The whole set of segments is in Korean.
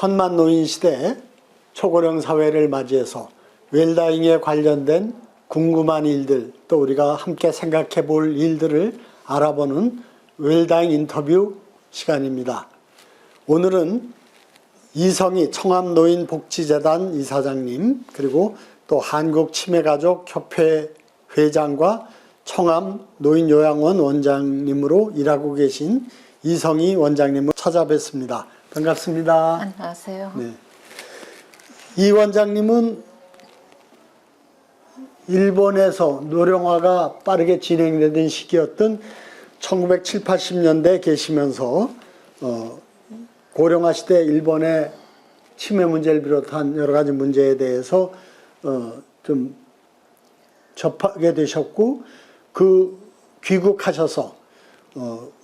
천만 노인 시대 초고령 사회를 맞이해서 웰다잉에 관련된 궁금한 일들, 또 우리가 함께 생각해 볼 일들을 알아보는 웰다잉 인터뷰 시간입니다. 오늘은 이성희 청암노인복지재단 이사장님, 그리고 또 한국치매가족협회 회장과 청암노인요양원 원장님으로 일하고 계신 이성희 원장님을 찾아뵙습니다. 반갑습니다. 안녕하세요. 네. 이 원장님은 일본에서 노령화가 빠르게 진행되던 시기였던 1970, 80년대에 계시면서 고령화 시대 일본의 치매 문제를 비롯한 여러 가지 문제에 대해서 좀 접하게 되셨고, 그 귀국하셔서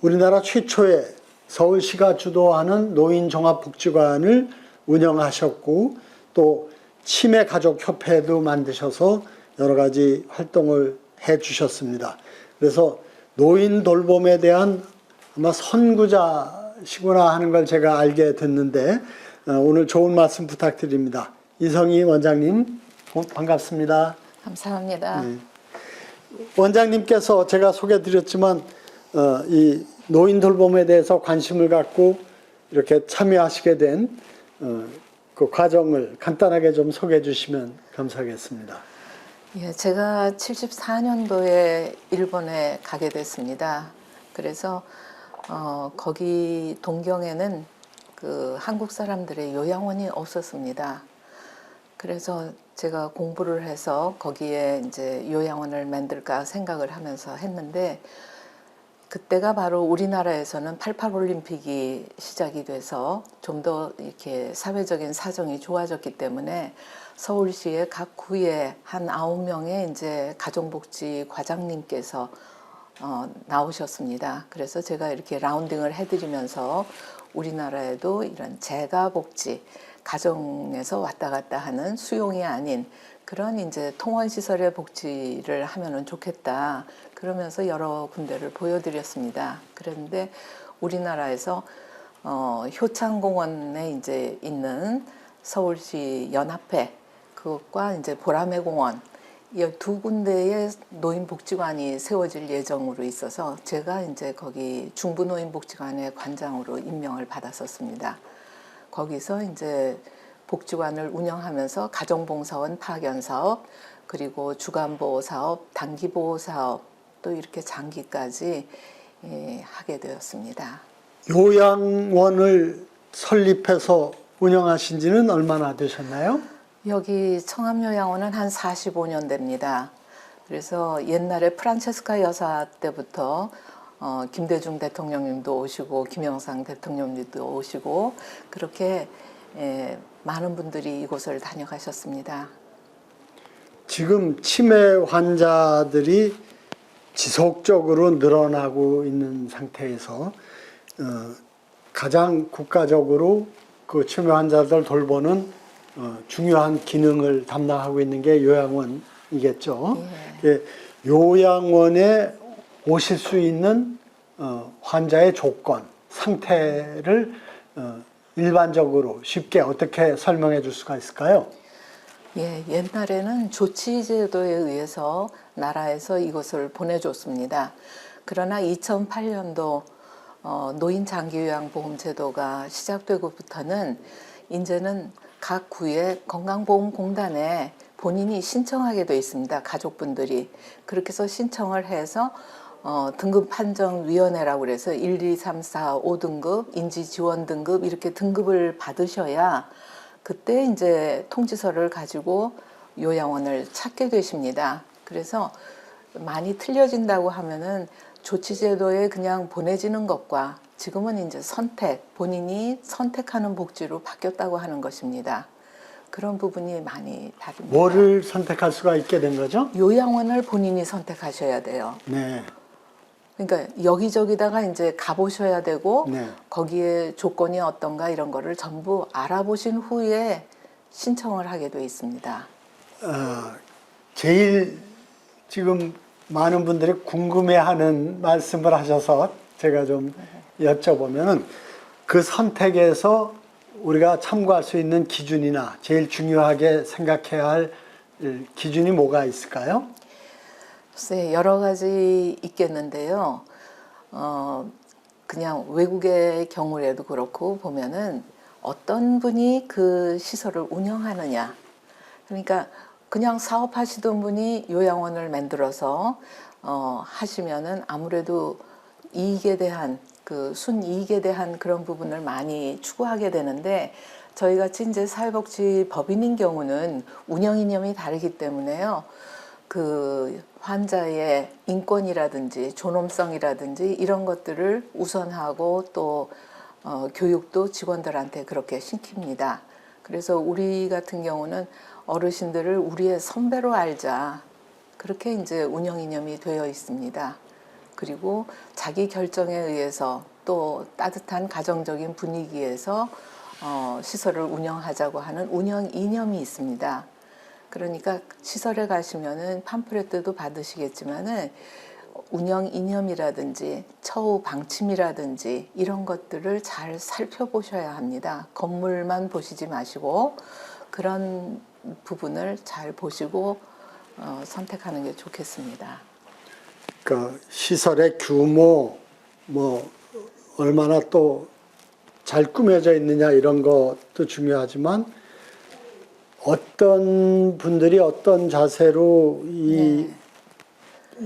우리나라 최초의 서울시가 주도하는 노인종합복지관을 운영하셨고, 또 치매가족협회도 만드셔서 여러 가지 활동을 해 주셨습니다. 그래서 노인 돌봄에 대한 아마 선구자시구나 하는 걸 제가 알게 됐는데, 오늘 좋은 말씀 부탁드립니다. 이성희 원장님, 반갑습니다. 감사합니다. 네. 원장님께서 제가 소개드렸지만 이 노인 돌봄에 대해서 관심을 갖고 이렇게 참여하시게 된 그 과정을 간단하게 좀 소개해 주시면 감사하겠습니다. 예, 제가 74년도에 일본에 가게 됐습니다. 그래서 거기 동경에는 그 한국 사람들의 요양원이 없었습니다. 그래서 제가 공부를 해서 거기에 이제 요양원을 만들까 생각을 하면서 했는데, 그때가 바로 우리나라에서는 88 올림픽이 시작이 돼서 좀 더 이렇게 사회적인 사정이 좋아졌기 때문에 서울시의 각 구에 한 9명의 이제 가정복지 과장님께서 나오셨습니다. 그래서 제가 이렇게 라운딩을 해드리면서 우리나라에도 이런 재가복지, 가정에서 왔다 갔다 하는 수용이 아닌 그런 이제 통원시설의 복지를 하면은 좋겠다. 그러면서 여러 군데를 보여드렸습니다. 그런데 우리나라에서 효창공원에 이제 있는 서울시 연합회, 그것과 이제 보라매공원, 이 두 군데의 노인복지관이 세워질 예정으로 있어서 제가 이제 거기 중부노인복지관의 관장으로 임명을 받았었습니다. 거기서 이제 복지관을 운영하면서 가정봉사원 파견 사업, 그리고 주간보호 사업, 단기보호 사업, 또 이렇게 장기까지 하게 되었습니다. 요양원을 설립해서 운영하신 지는 얼마나 되셨나요? 여기 청암요양원은 한 45년 됩니다. 그래서 옛날에 프란체스카 여사 때부터 김대중 대통령님도 오시고 김영삼 대통령님도 오시고 그렇게 많은 분들이 이곳을 다녀가셨습니다. 지금 치매 환자들이 지속적으로 늘어나고 있는 상태에서 가장 국가적으로 그 치매 환자들 돌보는 중요한 기능을 담당하고 있는 게 요양원이겠죠. 예. 요양원에 오실 수 있는 환자의 조건, 상태를 일반적으로 쉽게 어떻게 설명해 줄 수가 있을까요? 예, 옛날에는 조치제도에 의해서 나라에서 이것을 보내줬습니다. 그러나 2008년도 노인장기요양보험제도가 시작되고부터는 이제는 각 구의 건강보험공단에 본인이 신청하게 돼 있습니다. 가족분들이. 그렇게 해서 신청을 해서 등급판정위원회라고 그래서 1, 2, 3, 4, 5등급, 인지지원등급 이렇게 등급을 받으셔야 그때 이제 통지서를 가지고 요양원을 찾게 되십니다. 그래서 많이 틀려진다고 하면은 조치제도에 그냥 보내지는 것과 지금은 이제 본인이 선택하는 복지로 바뀌었다고 하는 것입니다. 그런 부분이 많이 다릅니다. 뭐를 선택할 수가 있게 된 거죠? 요양원을 본인이 선택하셔야 돼요. 네. 그러니까 여기저기다가 이제 가보셔야 되고 네. 거기에 조건이 어떤가 이런 거를 전부 알아보신 후에 신청을 하게 돼 있습니다. 제일 지금 많은 분들이 궁금해하는 말씀을 하셔서 제가 좀 여쭤보면은 그 선택에서 우리가 참고할 수 있는 기준이나 제일 중요하게 생각해야 할 기준이 뭐가 있을까요? 글쎄, 여러 가지 있겠는데요. 그냥 외국의 경우에도 그렇고 보면은 어떤 분이 그 시설을 운영하느냐. 그러니까 그냥 사업하시던 분이 요양원을 만들어서 하시면은 아무래도 이익에 대한 그 순이익에 대한 그런 부분을 많이 추구하게 되는데 저희 같이 이제 사회복지법인인 경우는 운영 이념이 다르기 때문에요. 그 환자의 인권이라든지 존엄성이라든지 이런 것들을 우선하고 또 교육도 직원들한테 그렇게 시킵니다. 그래서 우리 같은 경우는 어르신들을 우리의 선배로 알자. 그렇게 이제 운영 이념이 되어 있습니다. 그리고 자기 결정에 의해서 또 따뜻한 가정적인 분위기에서 시설을 운영하자고 하는 운영 이념이 있습니다. 그러니까 시설에 가시면은 팜플렛도 받으시겠지만은 운영 이념이라든지 처우 방침이라든지 이런 것들을 잘 살펴보셔야 합니다. 건물만 보시지 마시고 그런 부분을 잘 보시고 선택하는 게 좋겠습니다. 그 시설의 규모, 뭐 얼마나 또 잘 꾸며져 있느냐 이런 것도 중요하지만 어떤 분들이 어떤 자세로 이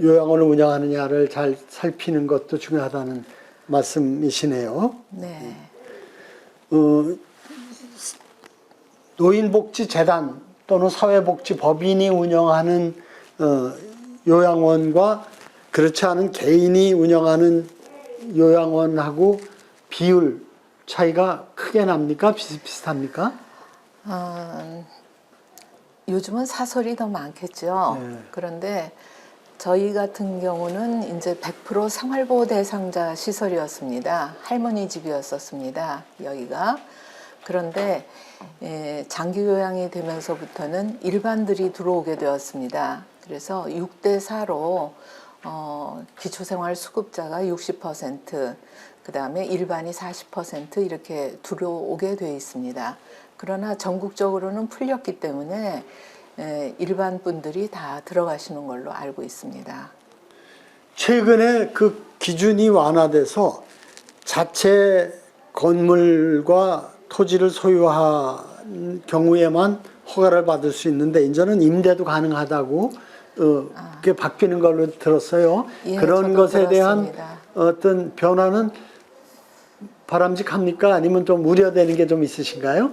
요양원을 운영하느냐를 잘 살피는 것도 중요하다는 말씀이시네요. 네. 노인복지재단 또는 사회복지법인이 운영하는 요양원과 그렇지 않은 개인이 운영하는 요양원하고 비율 차이가 크게 납니까? 비슷비슷합니까? 요즘은 사설이 더 많겠죠. 네. 그런데 저희 같은 경우는 이제 100% 생활보호 대상자 시설이었습니다. 할머니 집이었었습니다. 여기가. 그런데 장기 요양이 되면서부터는 일반들이 들어오게 되었습니다. 그래서 6대 4로 기초생활 수급자가 60%, 그 다음에 일반이 40% 이렇게 들어오게 돼 있습니다. 그러나 전국적으로는 풀렸기 때문에 일반 분들이 다 들어가시는 걸로 알고 있습니다. 최근에 그 기준이 완화돼서 자체 건물과 토지를 소유한 경우에만 허가를 받을 수 있는데 이제는 임대도 가능하다고 그게 바뀌는 걸로 들었어요. 예, 그런 저도 것에 대한 들었습니다. 어떤 변화는 바람직합니까? 아니면 좀 우려되는 게 좀 있으신가요?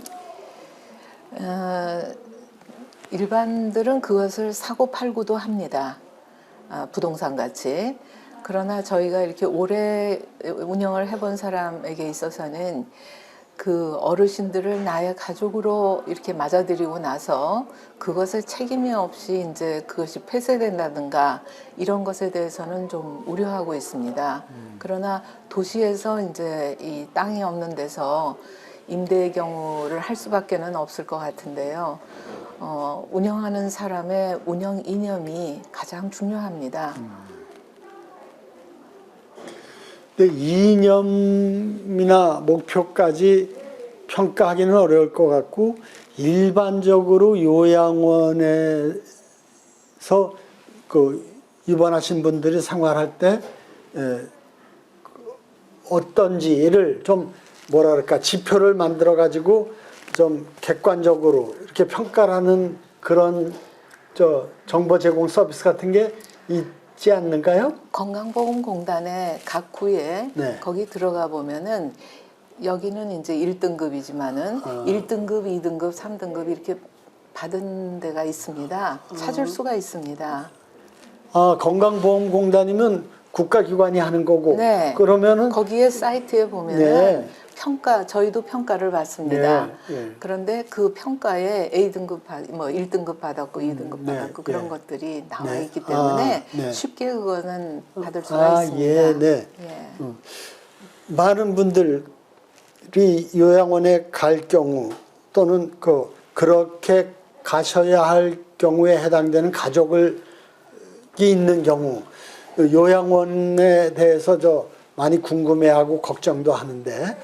일반들은 그것을 사고 팔고도 합니다. 부동산 같이. 그러나 저희가 이렇게 오래 운영을 해본 사람에게 있어서는 그 어르신들을 나의 가족으로 이렇게 맞아들이고 나서 그것을 책임이 없이 이제 그것이 폐쇄된다든가 이런 것에 대해서는 좀 우려하고 있습니다. 그러나 도시에서 이제 이 땅이 없는 데서 임대의 경우를 할 수밖에는 없을 것 같은데요. 운영하는 사람의 운영 이념이 가장 중요합니다. 근데 이념이나 목표까지 평가하기는 어려울 것 같고 일반적으로 요양원에서 그 입원하신 분들이 생활할 때 어떤지를 좀 뭐라 그럴까 지표를 만들어 가지고 좀 객관적으로 이렇게 평가를 하는 그런 정보 제공 서비스 같은 게 있지 않는가요? 건강보험공단의 각 구에 네. 거기 들어가 보면은 여기는 이제 1등급이지만은 1등급, 2등급, 3등급 이렇게 받은 데가 있습니다. 찾을 수가 있습니다. 아, 건강보험공단이면 국가기관이 하는 거고. 네. 그러면은 거기에 사이트에 보면은 네. 평가, 저희도 평가를 받습니다. 네. 그런데 그 평가에 A등급, 뭐 1등급 받았고 2등급 네. 받았고 그런 네. 것들이 나와 네. 있기 때문에 네. 쉽게 그거는 받을 수가 아, 있습니다. 예, 네. 예. 많은 분들이 요양원에 갈 경우 또는 그렇게 가셔야 할 경우에 해당되는 가족이 있는 경우 요양원에 대해서 많이 궁금해하고 걱정도 하는데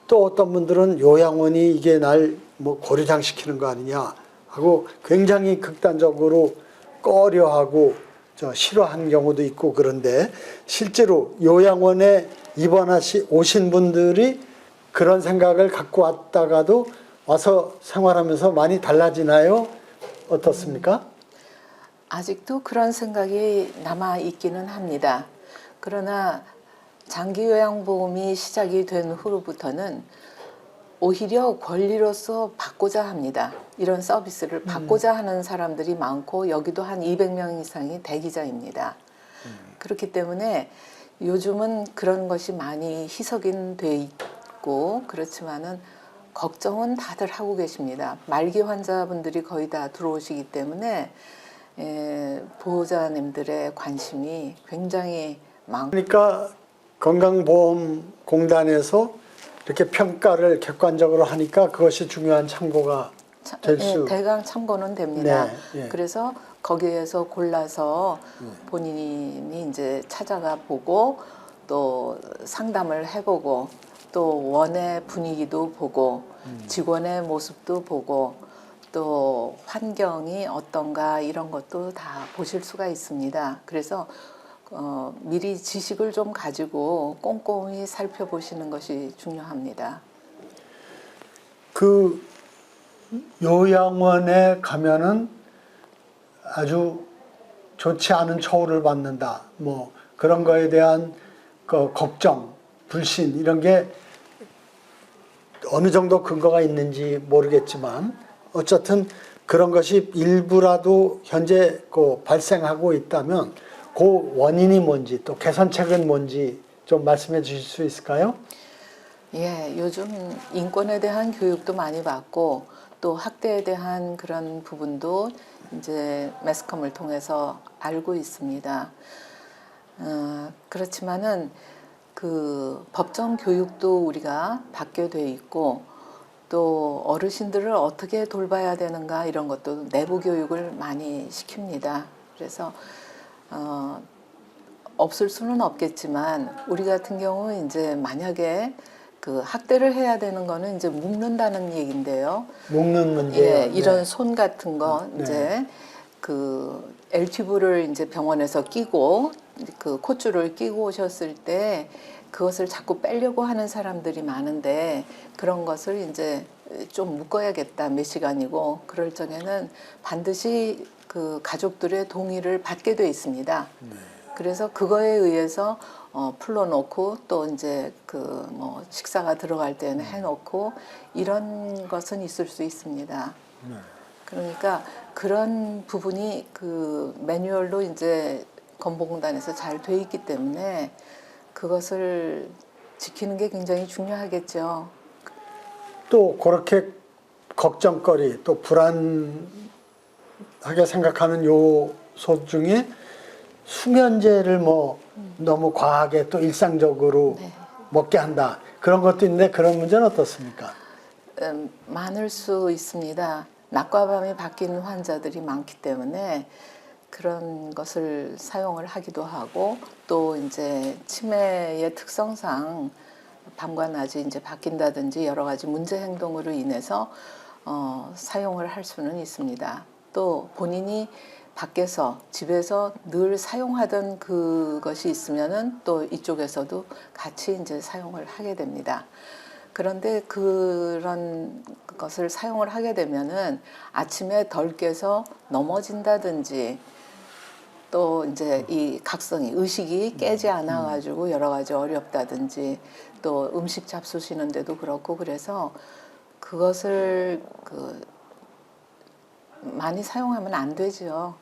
또 어떤 분들은 요양원이 이게 날 뭐 고려장 시키는 거 아니냐 하고 굉장히 극단적으로 꺼려하고 싫어하는 경우도 있고, 그런데 실제로 요양원에 오신 분들이 그런 생각을 갖고 왔다가도 와서 생활하면서 많이 달라지나요? 어떻습니까? 아직도 그런 생각이 남아 있기는 합니다. 그러나 장기 요양보험이 시작이 된 후로부터는 오히려 권리로서 받고자 합니다. 이런 서비스를 받고자 하는 사람들이 많고, 여기도 한 200명 이상이 대기자입니다. 그렇기 때문에 요즘은 그런 것이 많이 희석이 돼 있고, 그렇지만은 걱정은 다들 하고 계십니다. 말기 환자분들이 거의 다 들어오시기 때문에 보호자님들의 관심이 굉장히 많고, 그러니까 건강보험공단에서 이렇게 평가를 객관적으로 하니까 그것이 중요한 참고가 될 수. 대강 참고는 됩니다. 네, 예. 그래서 거기에서 골라서 본인이 이제 찾아가 보고, 또 상담을 해보고, 또 원의 분위기도 보고, 직원의 모습도 보고, 또 환경이 어떤가 이런 것도 다 보실 수가 있습니다. 그래서 미리 지식을 좀 가지고 꼼꼼히 살펴보시는 것이 중요합니다. 그 요양원에 가면은 아주 좋지 않은 처우를 받는다, 뭐 그런 거에 대한 그 걱정, 불신 이런 게 어느 정도 근거가 있는지 모르겠지만 어쨌든 그런 것이 일부라도 현재 발생하고 있다면 그 원인이 뭔지, 또 개선책은 뭔지 좀 말씀해 주실 수 있을까요? 예, 요즘 인권에 대한 교육도 많이 받고, 또 학대에 대한 그런 부분도 이제 매스컴을 통해서 알고 있습니다. 그렇지만은 그 법정 교육도 우리가 받게 돼 있고, 또 어르신들을 어떻게 돌봐야 되는가 이런 것도 내부 교육을 많이 시킵니다. 그래서 없을 수는 없겠지만, 우리 같은 경우 이제 만약에 그 학대를 해야 되는 거는 이제 묶는다는 얘기인데요. 먹는 문제. 예, 이런 손 같은 거 네. 이제 그 L튜브를 이제 병원에서 끼고, 그 콧줄을 끼고 오셨을 때 그것을 자꾸 빼려고 하는 사람들이 많은데, 그런 것을 이제 좀 묶어야겠다, 몇 시간이고, 그럴 적에는 반드시 그 가족들의 동의를 받게 돼 있습니다. 그래서 그거에 의해서 풀러놓고, 또 이제 그 뭐 식사가 들어갈 때는 해놓고, 이런 것은 있을 수 있습니다. 그러니까 그런 부분이 그 매뉴얼로 이제 건보공단에서 잘 돼 있기 때문에 그것을 지키는 게 굉장히 중요하겠죠. 또 그렇게 걱정거리, 또 불안하게 생각하는 요소 중에 수면제를 뭐 너무 과하게 또 일상적으로 네. 먹게 한다, 그런 것도 있는데 그런 문제는 어떻습니까? 많을 수 있습니다. 낮과 밤이 바뀌는 환자들이 많기 때문에 그런 것을 사용을 하기도 하고, 또 이제 치매의 특성상 밤과 낮이 이제 바뀐다든지 여러 가지 문제 행동으로 인해서 사용을 할 수는 있습니다. 또 본인이 밖에서 집에서 늘 사용하던 그것이 있으면은 또 이쪽에서도 같이 이제 사용을 하게 됩니다. 그런데 그런 것을 사용을 하게 되면은 아침에 덜 깨서 넘어진다든지, 또 이제 이 각성이, 의식이 깨지 않아 가지고 여러 가지 어렵다든지, 또 음식 잡수시는데도 그렇고, 그래서 그것을 그 많이 사용하면 안 되죠.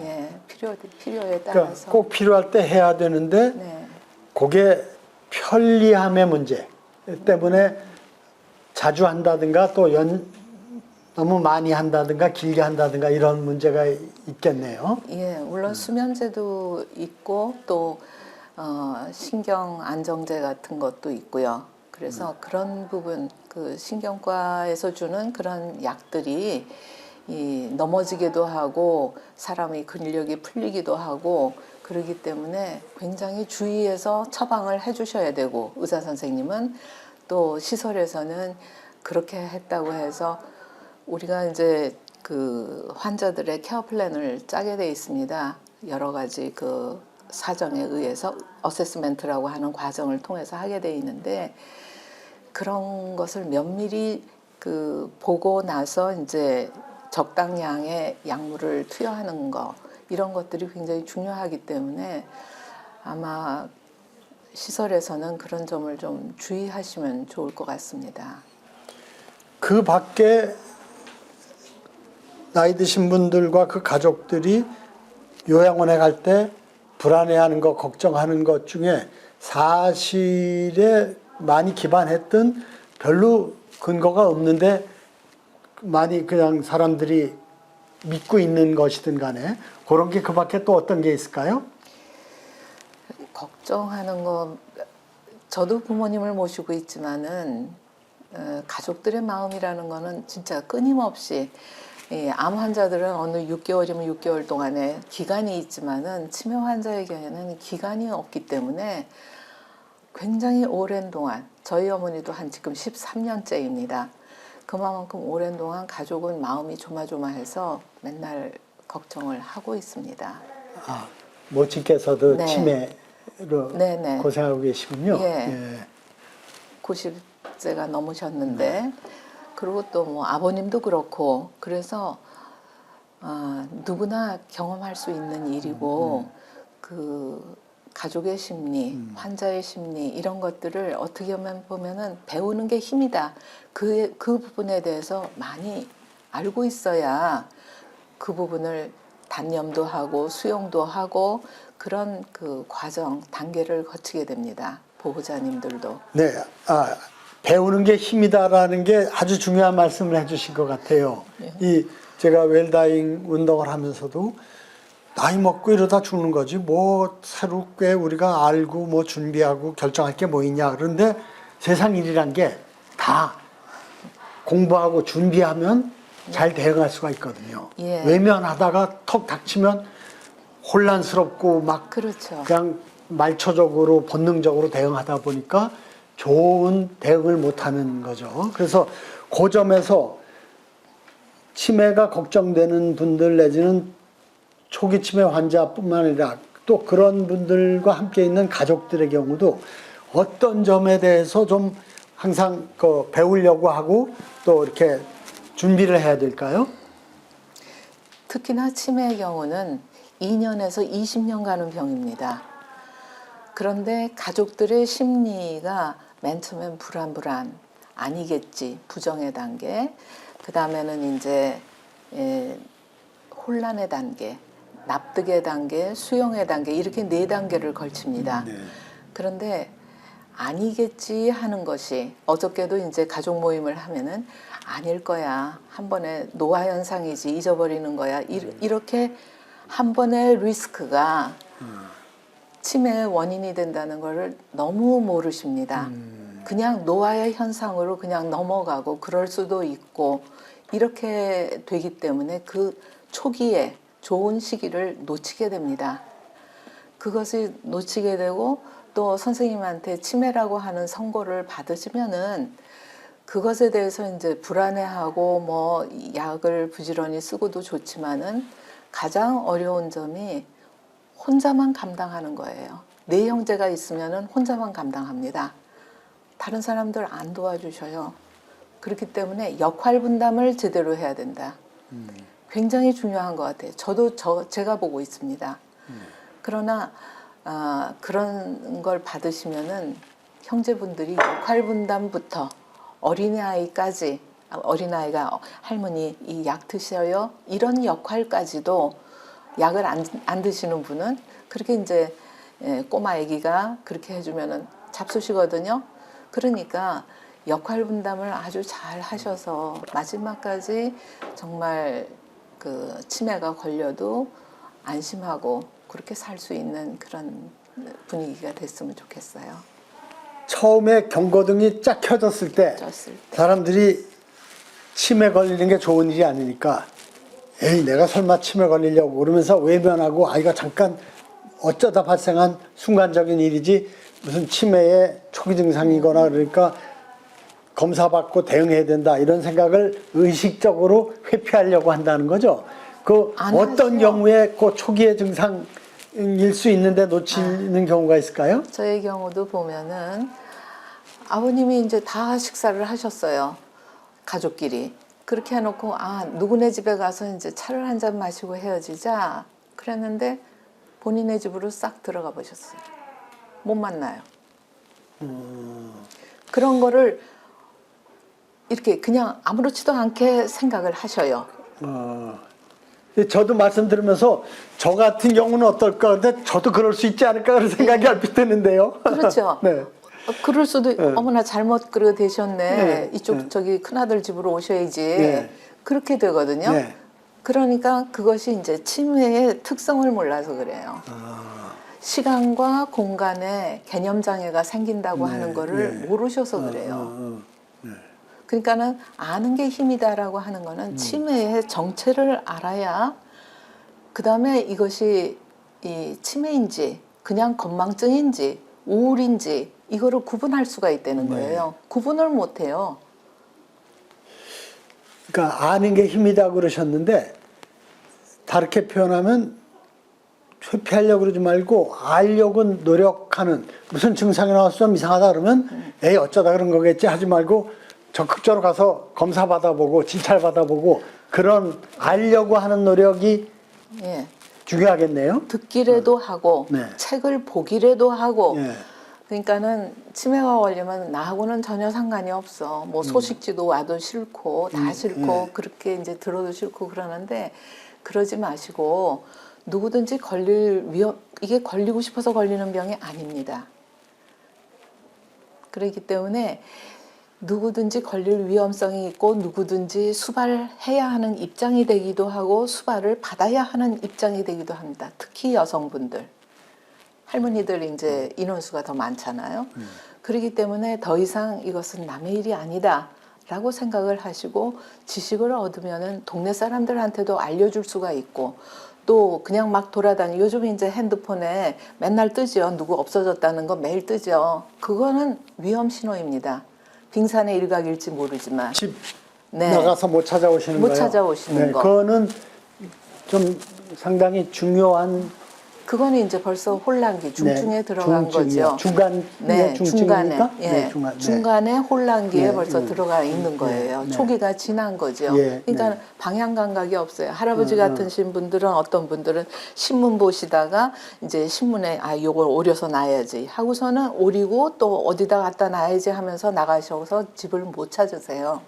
예, 필요에 그러니까 따라서. 꼭 필요할 때 해야 되는데 네. 그게 편리함의 문제 때문에 자주 한다든가 또 너무 많이 한다든가 길게 한다든가 이런 문제가 있겠네요. 예, 물론 수면제도 있고, 또 신경 안정제 같은 것도 있고요. 그래서 그런 부분, 그 신경과에서 주는 그런 약들이 넘어지기도 하고 사람의 근력이 풀리기도 하고, 그러기 때문에 굉장히 주의해서 처방을 해주셔야 되고, 의사 선생님은 또 시설에서는 그렇게 했다고 해서 우리가 이제 그 환자들의 케어 플랜을 짜게 돼 있습니다. 여러 가지 그 사정에 의해서 어세스멘트라고 하는 과정을 통해서 하게 돼 있는데 그런 것을 면밀히 그 보고 나서 이제 적당량의 약물을 투여하는 거 이런 것들이 굉장히 중요하기 때문에 아마 시설에서는 그런 점을 좀 주의하시면 좋을 것 같습니다. 그 밖에 나이 드신 분들과 그 가족들이 요양원에 갈 때 불안해하는 것, 걱정하는 것 중에 사실에 많이 기반했던 별로 근거가 없는데 많이 그냥 사람들이 믿고 있는 것이든 간에 그런 게 그 밖에 또 어떤 게 있을까요? 걱정하는 거 저도 부모님을 모시고 있지만은 가족들의 마음이라는 거는 진짜 끊임없이 암 환자들은 어느 6개월이면 6개월 동안에 기간이 있지만은 치매 환자에게는 기간이 없기 때문에 굉장히 오랜 동안 저희 어머니도 한 지금 13년째입니다. 그만큼 오랜 동안 가족은 마음이 조마조마해서 맨날 걱정을 하고 있습니다. 아, 모친께서도 네. 치매로 네네. 고생하고 계시군요. 예. 90세가 넘으셨는데 그리고 또 뭐 아버님도 그렇고 그래서 누구나 경험할 수 있는 일이고 그 가족의 심리, 환자의 심리 이런 것들을 어떻게 보면은 배우는 게 힘이다. 그 부분에 대해서 많이 알고 있어야 그 부분을 단념도 하고 수용도 하고 그런 그 과정, 단계를 거치게 됩니다. 보호자님들도. 네, 배우는 게 힘이다라는 게 아주 중요한 말씀을 해주신 것 같아요. 이 제가 웰다잉 운동을 하면서도 나이 먹고 이러다 죽는 거지 뭐 새롭게 우리가 알고 뭐 준비하고 결정할 게 뭐 있냐. 그런데 세상 일이란 게 다 공부하고 준비하면 잘 대응할 수가 있거든요. 예. 외면하다가 턱 닥치면 혼란스럽고 막 그렇죠. 그냥 말초적으로 본능적으로 대응하다 보니까 좋은 대응을 못하는 거죠. 그래서 그 점에서 치매가 걱정되는 분들 내지는 초기 치매 환자뿐만 아니라 또 그런 분들과 함께 있는 가족들의 경우도 어떤 점에 대해서 좀 항상 배우려고 하고 또 이렇게 준비를 해야 될까요? 특히나 치매의 경우는 2년에서 20년 가는 병입니다. 그런데 가족들의 심리가 맨 처음엔 불안, 아니겠지, 부정의 단계, 그 다음에는 이제 혼란의 단계, 납득의 단계, 수용의 단계 이렇게 4단계를 걸칩니다. 네. 그런데 아니겠지 하는 것이 어저께도 이제 가족 모임을 하면은 아닐 거야. 한 번에 노화 현상이지 잊어버리는 거야. 이렇게 한 번의 리스크가 치매의 원인이 된다는 것을 너무 모르십니다. 그냥 노화의 현상으로 그냥 넘어가고 그럴 수도 있고 이렇게 되기 때문에 그 초기에 좋은 시기를 놓치게 됩니다. 그것을 놓치게 되고 또 선생님한테 치매라고 하는 선고를 받으시면은 그것에 대해서 이제 불안해하고 뭐 약을 부지런히 쓰고도 좋지만은 가장 어려운 점이 혼자만 감당하는 거예요. 네 형제가 있으면은 혼자만 감당합니다. 다른 사람들 안 도와주셔요. 그렇기 때문에 역할 분담을 제대로 해야 된다. 굉장히 중요한 것 같아요. 저도 제가 보고 있습니다. 그러나 그런 걸 받으시면은 형제분들이 역할 분담부터 어린아이까지 어린아이가 할머니 이 약 드셔요 이런 역할까지도 약을 안 드시는 분은 그렇게 이제 꼬마 아기가 그렇게 해주면은 잡수시거든요. 그러니까 역할 분담을 아주 잘 하셔서 마지막까지 정말 그 치매가 걸려도 안심하고 그렇게 살 수 있는 그런 분위기가 됐으면 좋겠어요. 처음에 경고등이 쫙 켜졌을 때 쪘을 때. 사람들이 치매 걸리는 게 좋은 일이 아니니까 에이 내가 설마 치매 걸리려고 그러면서 외면하고 아이가 잠깐 어쩌다 발생한 순간적인 일이지 무슨 치매의 초기 증상이거나 그러니까 검사받고 대응해야 된다 이런 생각을 의식적으로 회피하려고 한다는 거죠. 그 안 어떤 하죠. 경우에 그 초기의 증상일 수 있는데 놓치는 경우가 있을까요? 저의 경우도 보면은 아버님이 이제 다 식사를 하셨어요. 가족끼리. 그렇게 해놓고, 누구네 집에 가서 이제 차를 한 잔 마시고 헤어지자. 그랬는데 본인의 집으로 싹 들어가 보셨어요. 못 만나요. 그런 거를 이렇게 그냥 아무렇지도 않게 생각을 하셔요. 저도 말씀 들으면서 저 같은 경우는 어떨까 근데 저도 그럴 수 있지 않을까 그런 생각이 얼핏 드는데요. 그렇죠. 네. 그럴 수도, 어머나 잘못 그러 되셨네. 네. 이쪽 네. 저기 큰아들 집으로 오셔야지. 네. 그렇게 되거든요. 네. 그러니까 그것이 이제 치매의 특성을 몰라서 그래요. 시간과 공간에 개념 장애가 생긴다고 하는 거를 모르셔서 그래요. 그러니까는 아는 게 힘이다라고 하는 거는 치매의 정체를 알아야 그다음에 이것이 이 치매인지 그냥 건망증인지 우울인지 이거를 구분할 수가 있다는 거예요. 구분을 못 해요. 그러니까 아는 게 힘이다 그러셨는데 다르게 표현하면 회피하려고 그러지 말고 알려고 노력하는 무슨 증상이 나와서 좀 이상하다 그러면 에이 어쩌다 그런 거겠지 하지 말고 적극적으로 가서 검사 받아보고 진찰 받아보고 그런 알려고 하는 노력이 예. 중요하겠네요. 듣기라도 하고 네. 책을 보기라도 하고 예. 그러니까는 치매가 걸리면 나하고는 전혀 상관이 없어. 뭐 소식지도 와도 싫고 다 싫고 그렇게 이제 들어도 싫고 그러는데 그러지 마시고 누구든지 걸릴 위험 이게 걸리고 싶어서 걸리는 병이 아닙니다. 그렇기 때문에 누구든지 걸릴 위험성이 있고 누구든지 수발해야 하는 입장이 되기도 하고 수발을 받아야 하는 입장이 되기도 합니다. 특히 여성분들. 할머니들 이제 인원수가 더 많잖아요. 그렇기 때문에 더 이상 이것은 남의 일이 아니다 라고 생각을 하시고 지식을 얻으면은 동네 사람들한테도 알려줄 수가 있고 또 그냥 막 요즘 이제 핸드폰에 맨날 뜨죠. 누구 없어졌다는 거 매일 뜨죠. 그거는 위험 신호입니다. 빙산의 일각일지 모르지만 집 네. 나가서 못 찾아오시는 못 거예요. 찾아오시는 거. 그거는 좀 상당히 중요한 그거는 이제 벌써 혼란기 중증에 들어간 중증이요. 거죠. 중간 네, 중증입니까? 예, 중간에 혼란기에 네, 벌써 들어가 있는 거예요. 네. 초기가 지난 거죠. 예, 그러니까 네. 방향 감각이 없어요. 할아버지 같으신 분들은 어떤 분들은 신문 보시다가 이제 신문에 요걸 오려서 놔야지 하고서는 오리고 또 어디다 갖다 놔야지 하면서 나가셔서 집을 못 찾으세요.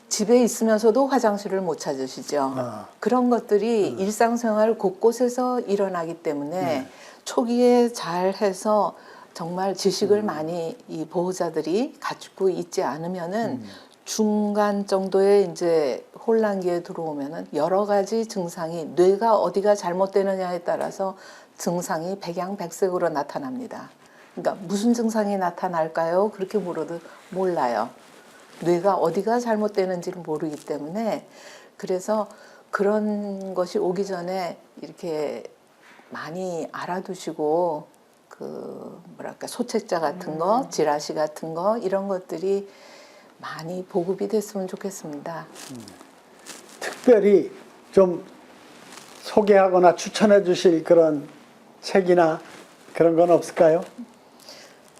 집에 있으면서도 화장실을 못 찾으시죠. 그런 것들이 일상생활 곳곳에서 일어나기 때문에 초기에 잘 해서 정말 지식을 많이 이 보호자들이 가지고 있지 않으면은 중간 정도의 이제 혼란기에 들어오면은 여러 가지 증상이 뇌가 어디가 잘못되느냐에 따라서 증상이 백양백색으로 나타납니다. 그러니까 무슨 증상이 나타날까요? 그렇게 물어도 몰라요. 뇌가 어디가 잘못되는지를 모르기 때문에 그래서 그런 것이 오기 전에 이렇게 많이 알아두시고 그 뭐랄까 소책자 같은 거, 지라시 같은 거 이런 것들이 많이 보급이 됐으면 좋겠습니다. 특별히 좀 소개하거나 추천해 주실 그런 책이나 그런 건 없을까요?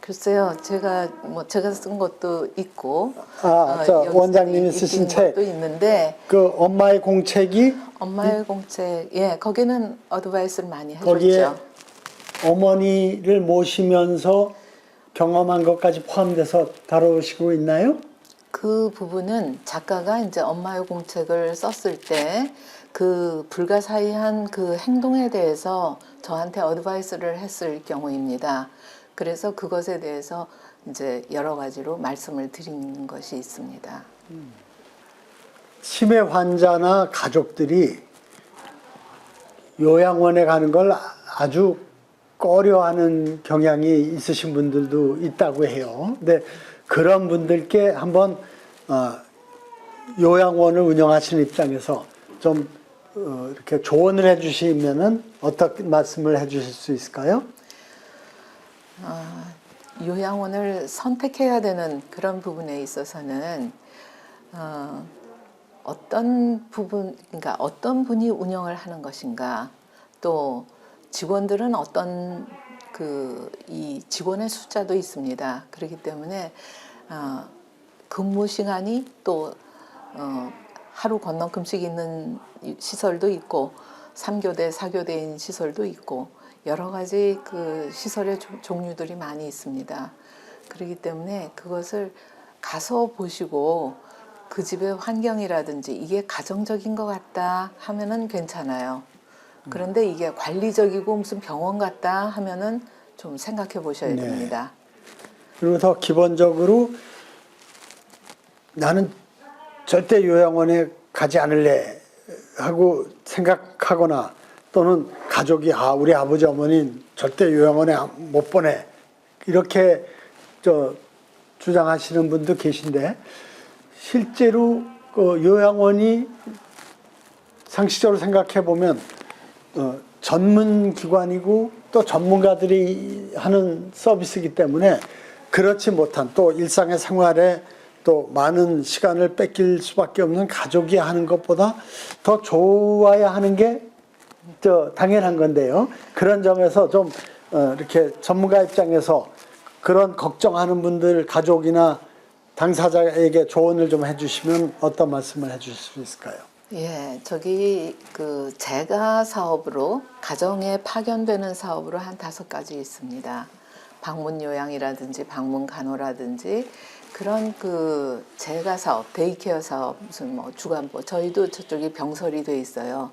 글쎄요, 제가 쓴 것도 있고, 저 원장님이 쓰신 책, 것도 있는데, 그 엄마의 공책이 엄마의 공책, 예, 거기는 어드바이스를 많이 거기에 해줬죠. 어머니를 모시면서 경험한 것까지 포함돼서 다루시고 있나요? 그 부분은 작가가 이제 엄마의 공책을 썼을 때 그 불가사의한 그 행동에 대해서 저한테 어드바이스를 했을 경우입니다. 그래서 그것에 대해서 이제 여러 가지로 말씀을 드린 것이 있습니다. 치매 환자나 가족들이 요양원에 가는 걸 아주 꺼려하는 경향이 있으신 분들도 있다고 해요. 근데 그런 분들께 한번 요양원을 운영하시는 입장에서 좀 이렇게 조언을 해주시면은 어떻게 말씀을 해주실 수 있을까요? 요양원을 선택해야 되는 그런 부분에 있어서는 어떤 부분, 그러니까 어떤 분이 운영을 하는 것인가, 또 직원들은 어떤 이 직원의 숫자도 있습니다. 그렇기 때문에 근무 시간이 또 하루 건너 금식 있는 시설도 있고 3교대, 4교대인 시설도 있고 여러 가지 그 시설의 종류들이 많이 있습니다. 그렇기 때문에 그것을 가서 보시고 그 집의 환경이라든지 이게 가정적인 것 같다 하면은 괜찮아요. 그런데 이게 관리적이고 무슨 병원 같다 하면은 좀 생각해 보셔야 네. 됩니다. 그리고 더 기본적으로 나는 절대 요양원에 가지 않을래 하고 생각하거나 또는 가족이 우리 아버지 어머니는 절대 요양원에 못 보내 이렇게 주장하시는 분도 계신데 실제로 그 요양원이 상식적으로 생각해 보면 전문 기관이고 또 전문가들이 하는 서비스이기 때문에 그렇지 못한 또 일상의 생활에 또 많은 시간을 뺏길 수밖에 없는 가족이 하는 것보다 더 좋아야 하는 게 당연한 건데요. 그런 점에서 좀 이렇게 전문가 입장에서 그런 걱정하는 분들 가족이나 당사자에게 조언을 좀 해주시면 어떤 말씀을 해주실 수 있을까요? 예, 저기 제가 사업으로 가정에 파견되는 사업으로 한 5가지 있습니다. 방문 요양이라든지 방문 간호라든지 그런 제가 사업, 데이케어 사업, 무슨 주간보 저희도 저쪽에 병설이 돼 있어요.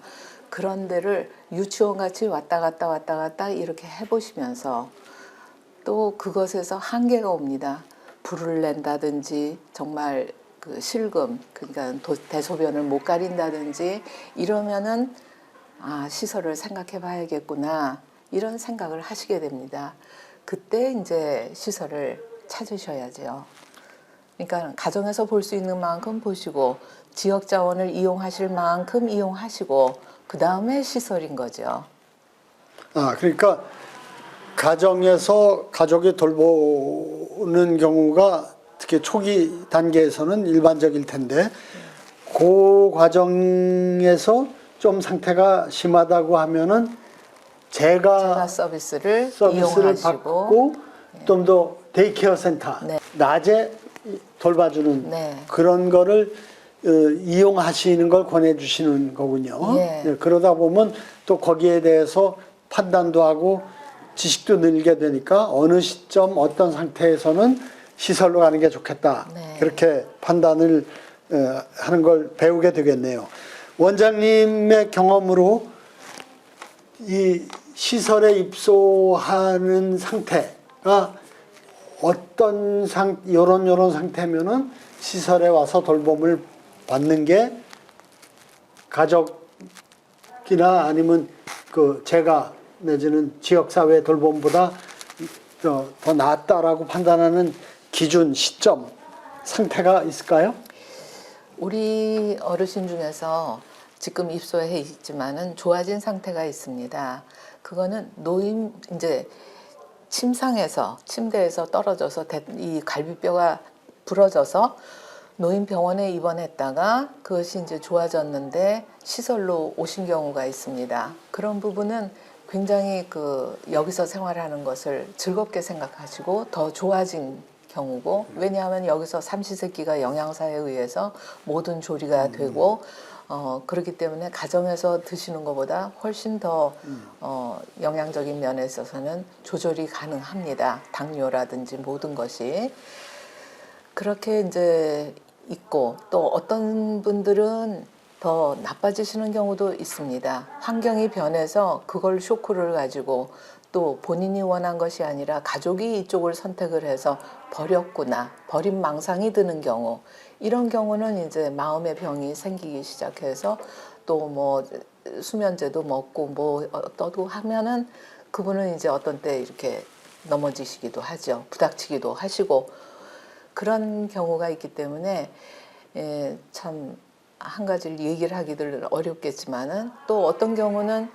그런 데를 유치원 같이 왔다 갔다 이렇게 해보시면서 또 그것에서 한계가 옵니다. 불을 낸다든지 정말 실금, 그러니까 대소변을 못 가린다든지 이러면은 시설을 생각해 봐야겠구나 이런 생각을 하시게 됩니다. 그때 이제 시설을 찾으셔야죠. 그러니까 가정에서 볼 수 있는 만큼 보시고 지역 자원을 이용하실 만큼 이용하시고 그 다음에 시설인 거죠. 그러니까 가정에서 가족이 돌보는 경우가 특히 초기 단계에서는 일반적일 텐데 그 과정에서 좀 상태가 심하다고 하면은 제가 서비스를 서비스를 받고 좀 더 데이케어 센터 네. 낮에 돌봐주는 네. 그런 거를 이용하시는 걸 권해주시는 거군요. 예. 네, 그러다 보면 또 거기에 대해서 판단도 하고 지식도 늘게 되니까 어느 시점 어떤 상태에서는 시설로 가는 게 좋겠다. 네. 그렇게 판단을 하는 걸 배우게 되겠네요. 원장님의 경험으로 이 시설에 입소하는 상태가 어떤 요런 상태면은 시설에 와서 돌봄을 받는 게 가족이나 아니면 제가 내지는 지역사회 돌봄보다 더 낫다라고 판단하는 기준, 시점, 상태가 있을까요? 우리 어르신 중에서 지금 입소해 있지만은 좋아진 상태가 있습니다. 그거는 이제 침대에서 떨어져서 이 갈비뼈가 부러져서 노인병원에 입원했다가 그것이 이제 좋아졌는데 시설로 오신 경우가 있습니다. 그런 부분은 굉장히 여기서 생활하는 것을 즐겁게 생각하시고 더 좋아진 경우고, 왜냐하면 여기서 삼시세끼가 영양사에 의해서 모든 조리가 되고 그렇기 때문에 가정에서 드시는 것보다 훨씬 더 영양적인 면에 있어서는 조절이 가능합니다. 당뇨라든지 모든 것이. 그렇게 이제 있고, 또 어떤 분들은 더 나빠지시는 경우도 있습니다. 환경이 변해서 그걸 쇼크를 가지고 또 본인이 원한 것이 아니라 가족이 이쪽을 선택을 해서 버렸구나, 버린 망상이 드는 경우, 이런 경우는 이제 마음의 병이 생기기 시작해서 또 수면제도 먹고 어떠고 하면은 그분은 이제 어떤 때 이렇게 넘어지시기도 하죠. 부닥치기도 하시고 그런 경우가 있기 때문에 참 한 가지를 얘기를 하기들 어렵겠지만은 또 어떤 경우는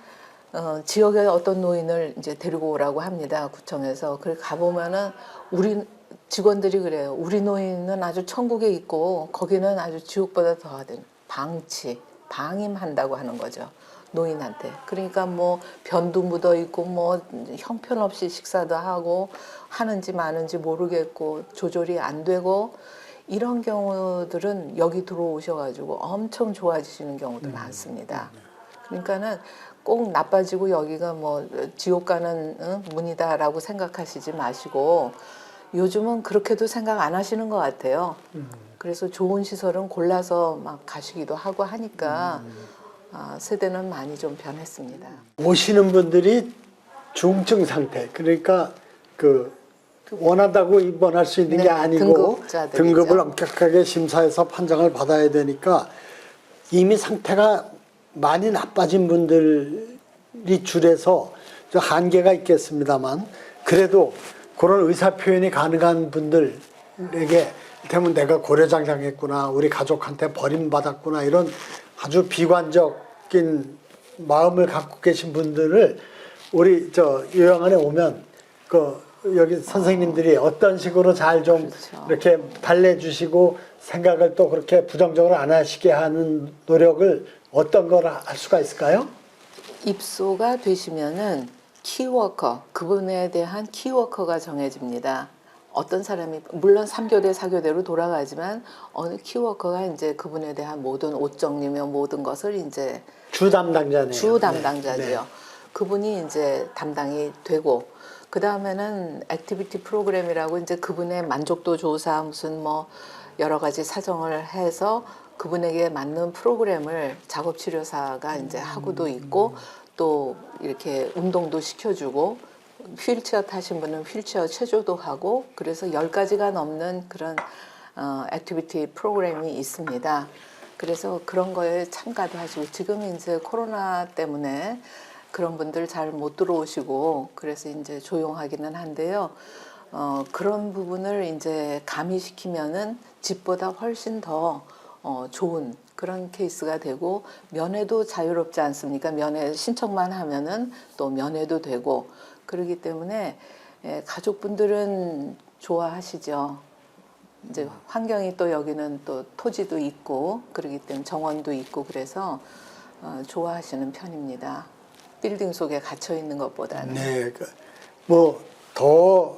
지역의 어떤 노인을 이제 데리고 오라고 합니다. 구청에서. 그래 가보면은 우리 직원들이 그래요. 우리 노인은 아주 천국에 있고 거기는 아주 지옥보다 더하든 방임한다고 하는 거죠. 노인한테. 그러니까 뭐 변도 묻어 있고 뭐 형편없이 식사도 하고 하는지 마는지 모르겠고 조절이 안 되고 이런 경우들은 여기 들어오셔가지고 엄청 좋아지시는 경우도 많습니다. 그러니까는 꼭 나빠지고 여기가 뭐 지옥 가는 문이다라고 생각하시지 마시고 요즘은 그렇게도 생각 안 하시는 것 같아요. 그래서 좋은 시설은 골라서 막 가시기도 하고 하니까 세대는 많이 좀 변했습니다. 오시는 분들이 중증 상태, 그러니까 그 원한다고 입원할 수 있는 게 네, 아니고 등급자들이죠. 등급을 엄격하게 심사해서 판정을 받아야 되니까 이미 상태가 많이 나빠진 분들이 줄에서 좀 한계가 있겠습니다만 그래도 그런 의사 표현이 가능한 분들에게 이를테면 내가 고려장장했구나, 우리 가족한테 버림받았구나, 이런 아주 비관적인 마음을 갖고 계신 분들을 우리 요양원에 오면 여기 선생님들이 어떤 식으로 잘 좀 그렇죠. 이렇게 달래주시고 생각을 또 그렇게 부정적으로 안 하시게 하는 노력을 어떤 걸 할 수가 있을까요? 입소가 되시면은 키워커, 그분에 대한 키워커가 정해집니다. 어떤 사람이 물론 3교대, 4교대로 돌아가지만 어느 키워커가 이제 그분에 대한 모든 옷 정리며 모든 것을 이제 주 담당자네요. 주 담당자지요. 네. 그분이 이제 담당이 되고 그 다음에는 액티비티 프로그램이라고 이제 그분의 만족도 조사 무슨 뭐 여러 가지 사정을 해서 그분에게 맞는 프로그램을 작업치료사가 이제 하고도 있고 또 이렇게 운동도 시켜주고 휠체어 타신 분은 휠체어 체조도 하고 그래서 10가지가 넘는 그런 액티비티 프로그램이 있습니다. 그래서 그런 거에 참가도 하시고 지금 이제 코로나 때문에 그런 분들 잘 못 들어오시고 그래서 이제 조용하기는 한데요. 그런 부분을 이제 가미시키면은 집보다 훨씬 더 좋은 그런 케이스가 되고 면회도 자유롭지 않습니까? 면회 신청만 하면은 또 면회도 되고 그러기 때문에 가족분들은 좋아하시죠. 이제 환경이 또 여기는 또 토지도 있고 그러기 때문에 정원도 있고 그래서 좋아하시는 편입니다. 빌딩 속에 갇혀 있는 것보다는. 네, 뭐더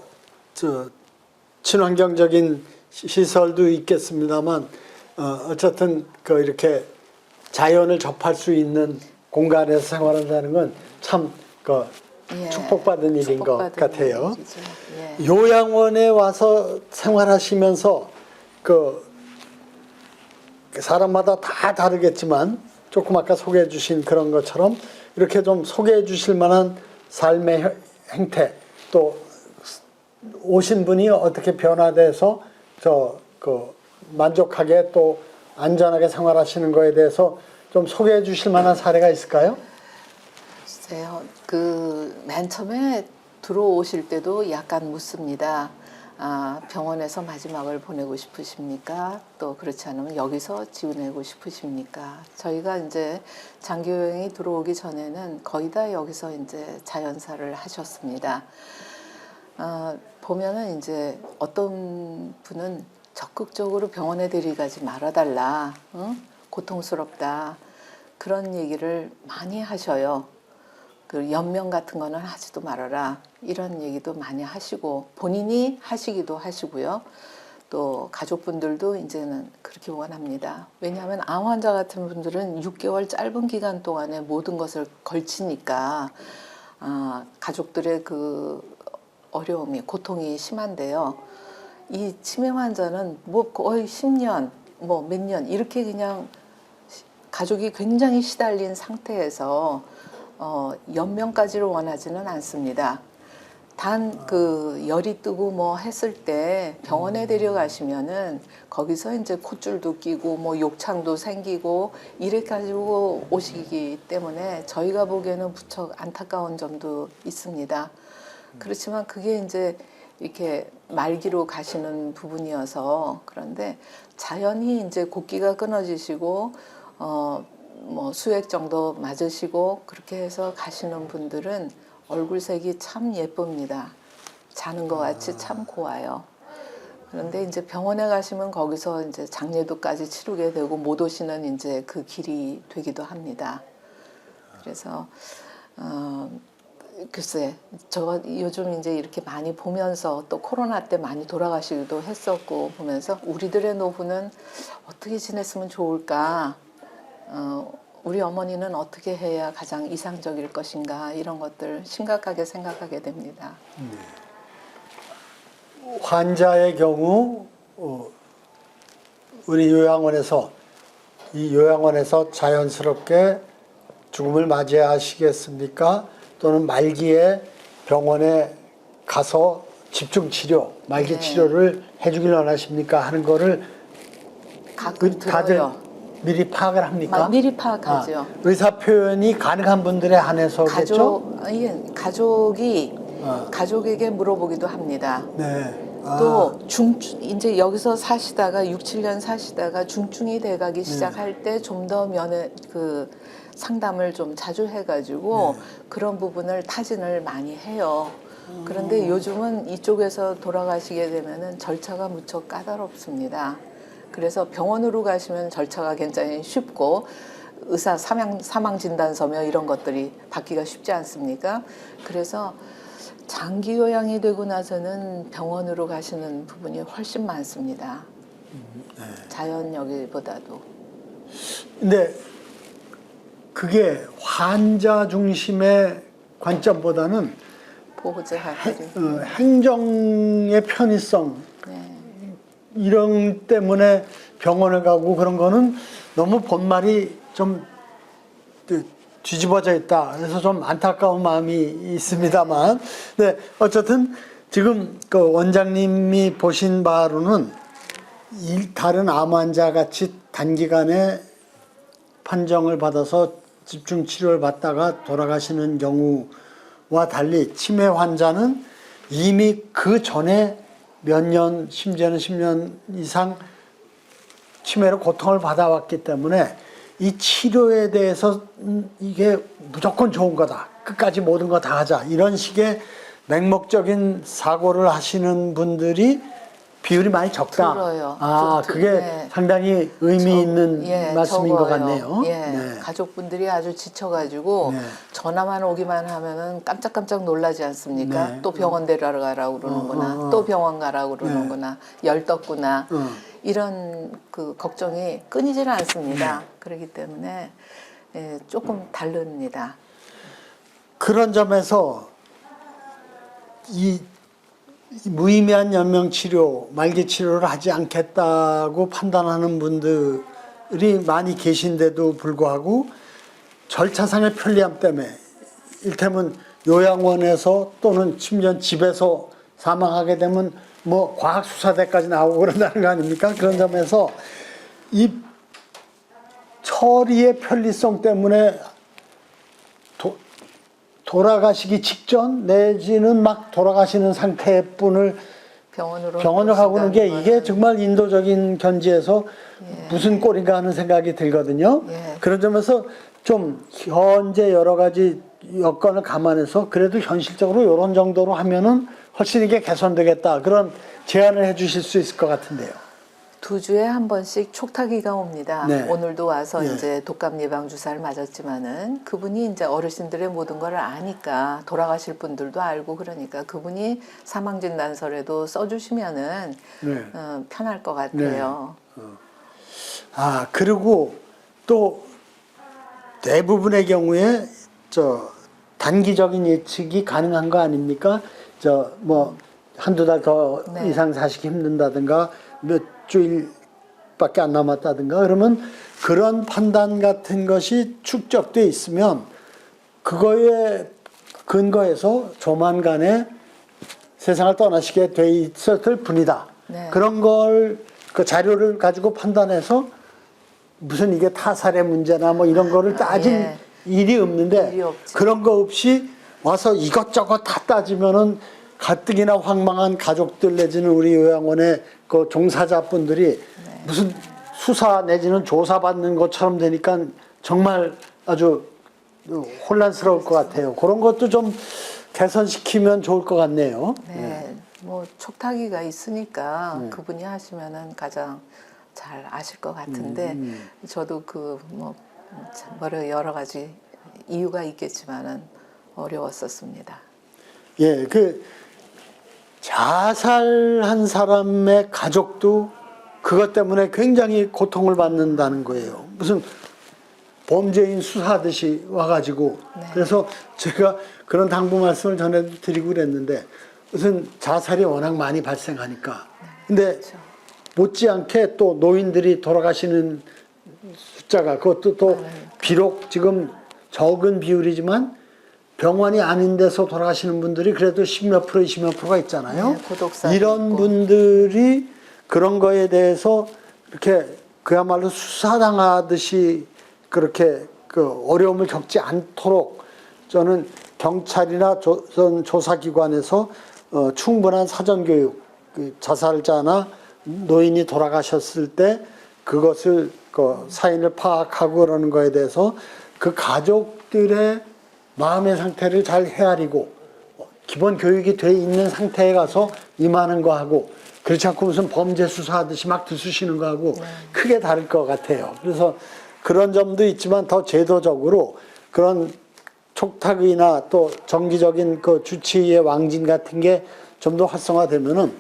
친환경적인 시설도 있겠습니다만 어쨌든 이렇게 자연을 접할 수 있는 공간에서 생활한다는 건 참 예, 축복받은 일인 것 축복받은 같아요. 일이죠. 예. 요양원에 와서 생활하시면서 사람마다 다 다르겠지만 조금 아까 소개해 주신 그런 것처럼 이렇게 좀 소개해 주실 만한 삶의 행태 또 오신 분이 어떻게 변화돼서 만족하게 또 안전하게 생활하시는 거에 대해서 좀 소개해 주실 만한 사례가 있을까요? 글쎄요. 맨 처음에 들어오실 때도 약간 묻습니다. 병원에서 마지막을 보내고 싶으십니까? 또 그렇지 않으면 여기서 지내고 싶으십니까? 저희가 이제 장기요양이 들어오기 전에는 거의 다 여기서 이제 자연사를 하셨습니다. 보면은 이제 어떤 분은 적극적으로 병원에 데려가지 말아달라, 응? 고통스럽다. 그런 얘기를 많이 하셔요. 그 연명 같은 거는 하지도 말아라. 이런 얘기도 많이 하시고 본인이 하시기도 하시고요. 또 가족분들도 이제는 그렇게 원합니다. 왜냐하면 암 환자 같은 분들은 6개월 짧은 기간 동안에 모든 것을 걸치니까 가족들의 그 어려움이 고통이 심한데요. 이 치매 환자는 뭐 거의 10년 뭐 몇 년 이렇게 그냥 가족이 굉장히 시달린 상태에서 연명까지를 원하지는 않습니다. 단 그 열이 뜨고 뭐 했을 때 병원에 데려가시면은 거기서 이제 콧줄도 끼고 뭐 욕창도 생기고 이래 가지고 오시기 때문에 저희가 보기에는 무척 안타까운 점도 있습니다. 그렇지만 그게 이제 이렇게 말기로 가시는 부분이어서 그런데 자연히 이제 곡기가 끊어지시고 뭐 수액 정도 맞으시고 그렇게 해서 가시는 분들은 얼굴색이 참 예쁩니다. 자는 것 같이 참 고와요. 그런데 이제 병원에 가시면 거기서 이제 장례도까지 치르게 되고 못 오시는 이제 그 길이 되기도 합니다. 그래서 글쎄, 저 요즘 이제 이렇게 많이 보면서 또 코로나 때 많이 돌아가시기도 했었고 보면서 우리들의 노후는 어떻게 지냈으면 좋을까? 우리 어머니는 어떻게 해야 가장 이상적일 것인가? 이런 것들 심각하게 생각하게 됩니다. 환자의 경우 우리 요양원에서 이 요양원에서 자연스럽게 죽음을 맞이하시겠습니까? 또는 말기에 병원에 가서 집중 치료, 말기 네. 치료를 해주길 원하십니까? 하는 거를 가끔 다들 들어요. 미리 파악을 합니까? 미리 파악하죠. 의사 표현이 가능한 분들에 한해서겠죠? 가족이 아. 가족에게 물어보기도 합니다. 네. 또 이제 여기서 사시다가 6, 7년 사시다가 중증이 돼가기 시작할 때 좀 더 그 상담을 좀 자주 해가지고 그런 부분을 타진을 많이 해요. 그런데 요즘은 이쪽에서 돌아가시게 되면은 절차가 무척 까다롭습니다. 그래서 병원으로 가시면 절차가 굉장히 쉽고 의사 사망 진단서며 이런 것들이 받기가 쉽지 않습니까? 그래서 장기 요양이 되고 나서는 병원으로 가시는 부분이 훨씬 많습니다. 자연 여기보다도. 근데 그게 환자 중심의 관점보다는 보호자들이. 행정의 편의성 네. 이런 때문에 병원을 가고 그런 거는 너무 본말이 좀 뒤집어져 있다. 그래서 좀 안타까운 마음이 있습니다만, 네, 어쨌든 지금 그 원장님이 보신 바로는 다른 암 환자 같이 단기간에 판정을 받아서 집중 치료를 받다가 돌아가시는 경우와 달리 치매 환자는 이미 그 전에 몇 년, 심지어는 10년 이상 치매로 고통을 받아왔기 때문에 이 치료에 대해서 이게 무조건 좋은 거다. 끝까지 모든 거 다 하자. 이런 식의 맹목적인 사고를 하시는 분들이 비율이 많이 적다. 들어요. 그게 네. 상당히 의미 있는 말씀인 것 적어요. 같네요. 예, 네. 가족분들이 아주 지쳐가지고 네. 전화만 오기만 하면은 깜짝깜짝 놀라지 않습니까? 네. 또 병원 데려가라고 그러는구나, 또 병원 가라고 그러는구나, 열 떴구나, 이런 그 걱정이 끊이질 않습니다. 그렇기 때문에 조금 다릅니다. 그런 점에서 이 무의미한 연명 치료, 말기 치료를 하지 않겠다고 판단하는 분들이 많이 계신데도 불구하고 절차상의 편리함 때문에 일테면 요양원에서 또는 심지어 집에서 사망하게 되면 뭐 과학수사대까지 나오고 그런다는 거 아닙니까? 그런 점에서 이 처리의 편리성 때문에 돌아가시기 직전 내지는 막 돌아가시는 상태의 분을 병원을 가고 오는 게 이게 정말 인도적인 견지에서 무슨 꼴인가 하는 생각이 들거든요. 그런 점에서 좀 현재 여러 가지 여건을 감안해서 그래도 현실적으로 이런 정도로 하면은 훨씬 이게 개선되겠다. 그런 제안을 해 주실 수 있을 것 같은데요. 2주에 한 번씩 촉탁이가 옵니다. 네. 오늘도 와서 예. 이제 독감 예방 주사를 맞았지만은 그분이 이제 어르신들의 모든 걸 아니까 돌아가실 분들도 알고 그러니까 그분이 사망 진단서라도 써주시면은 네. 편할 것 같아요. 그리고 또 대부분의 경우에 단기적인 예측이 가능한 거 아닙니까? 뭐 한두 달 더 네. 이상 사시기 힘든다든가 몇 주일밖에 안 남았다든가 그러면 그런 판단 같은 것이 축적돼 있으면 그거에 근거해서 조만간에 세상을 떠나시게 돼 있었을 뿐이다. 네. 그런 걸 그 자료를 가지고 판단해서 무슨 이게 타살의 문제나 뭐 이런 거를 따진 일이 없는데 일이 없지. 그런 거 없이 와서 이것저것 다 따지면은 가뜩이나 황망한 가족들 내지는 우리 요양원의 그 종사자분들이 무슨 수사 내지는 조사받는 것처럼 되니까 정말 아주 혼란스러울 것 같아요. 그런 것도 좀 개선시키면 좋을 것 같네요. 네, 뭐 촉탁이가 있으니까 그분이 하시면은 가장 잘 아실 것 같은데 저도 뭐 여러 가지 이유가 있겠지만은 어려웠었습니다. 예, 그 자살한 사람의 가족도 그것 때문에 굉장히 고통을 받는다는 거예요. 무슨 범죄인 수사하듯이 와가지고. 네. 그래서 제가 그런 당부 말씀을 전해드리고 그랬는데 무슨 자살이 워낙 많이 발생하니까. 근데 그렇죠. 못지않게 또 노인들이 돌아가시는 숫자가 그것도 또 비록 지금 적은 비율이지만 병원이 아닌 데서 돌아가시는 분들이 그래도 10몇 프로, 20몇 프로가 있잖아요. 네, 고독사 이런 있고. 분들이 그런 거에 대해서 이렇게 그야말로 수사당하듯이 그렇게 그 어려움을 겪지 않도록 저는 경찰이나 조사기관에서 충분한 사전교육, 그 자살자나 노인이 돌아가셨을 때 그것을 그 사인을 파악하고 그러는 거에 대해서 그 가족들의 마음의 상태를 잘 헤아리고 기본 교육이 돼 있는 상태에 가서 임하는 거 하고 그렇지 않고 무슨 범죄 수사하듯이 막 들쑤시는 거 하고 크게 다를 것 같아요. 그래서 그런 점도 있지만 더 제도적으로 그런 촉탁이나 또 정기적인 그 주치의의 왕진 같은 게 좀 더 활성화되면은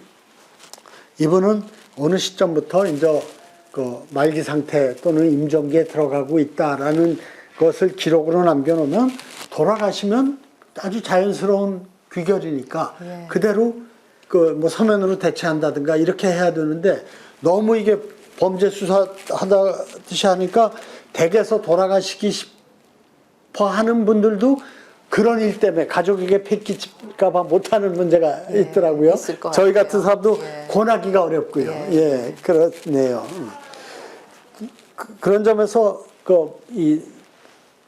이분은 어느 시점부터 이제 그 말기 상태 또는 임종기에 들어가고 있다라는 것을 기록으로 남겨놓으면 돌아가시면 아주 자연스러운 귀결이니까 예. 그대로 그 뭐 서면으로 대체한다든가 이렇게 해야 되는데 너무 이게 범죄 수사하듯이 하니까 댁에서 돌아가시기 싶어 하는 분들도 그런 일 때문에 가족에게 패끼칠까봐 못하는 문제가 예, 있더라고요. 있을 것 저희 같아요. 같은 사람도 예. 권하기가 어렵고요. 예. 예, 그렇네요. 그런 점에서 이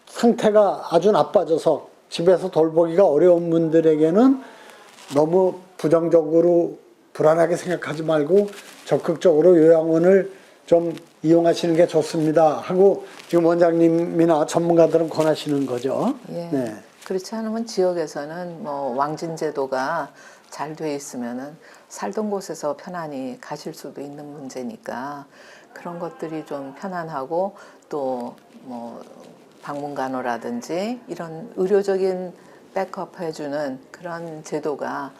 상태가 아주 나빠져서 집에서 돌보기가 어려운 분들에게는 너무 부정적으로 불안하게 생각하지 말고 적극적으로 요양원을 좀 이용하시는 게 좋습니다 하고 지금 원장님이나 전문가들은 권하시는 거죠. 예. 네. 그렇지 않으면 지역에서는 뭐 왕진 제도가 잘 돼 있으면은 살던 곳에서 편안히 가실 수도 있는 문제니까 그런 것들이 좀 편안하고 또 뭐 방문간호라든지 이런 의료적인 백업 해주는 그런 제도가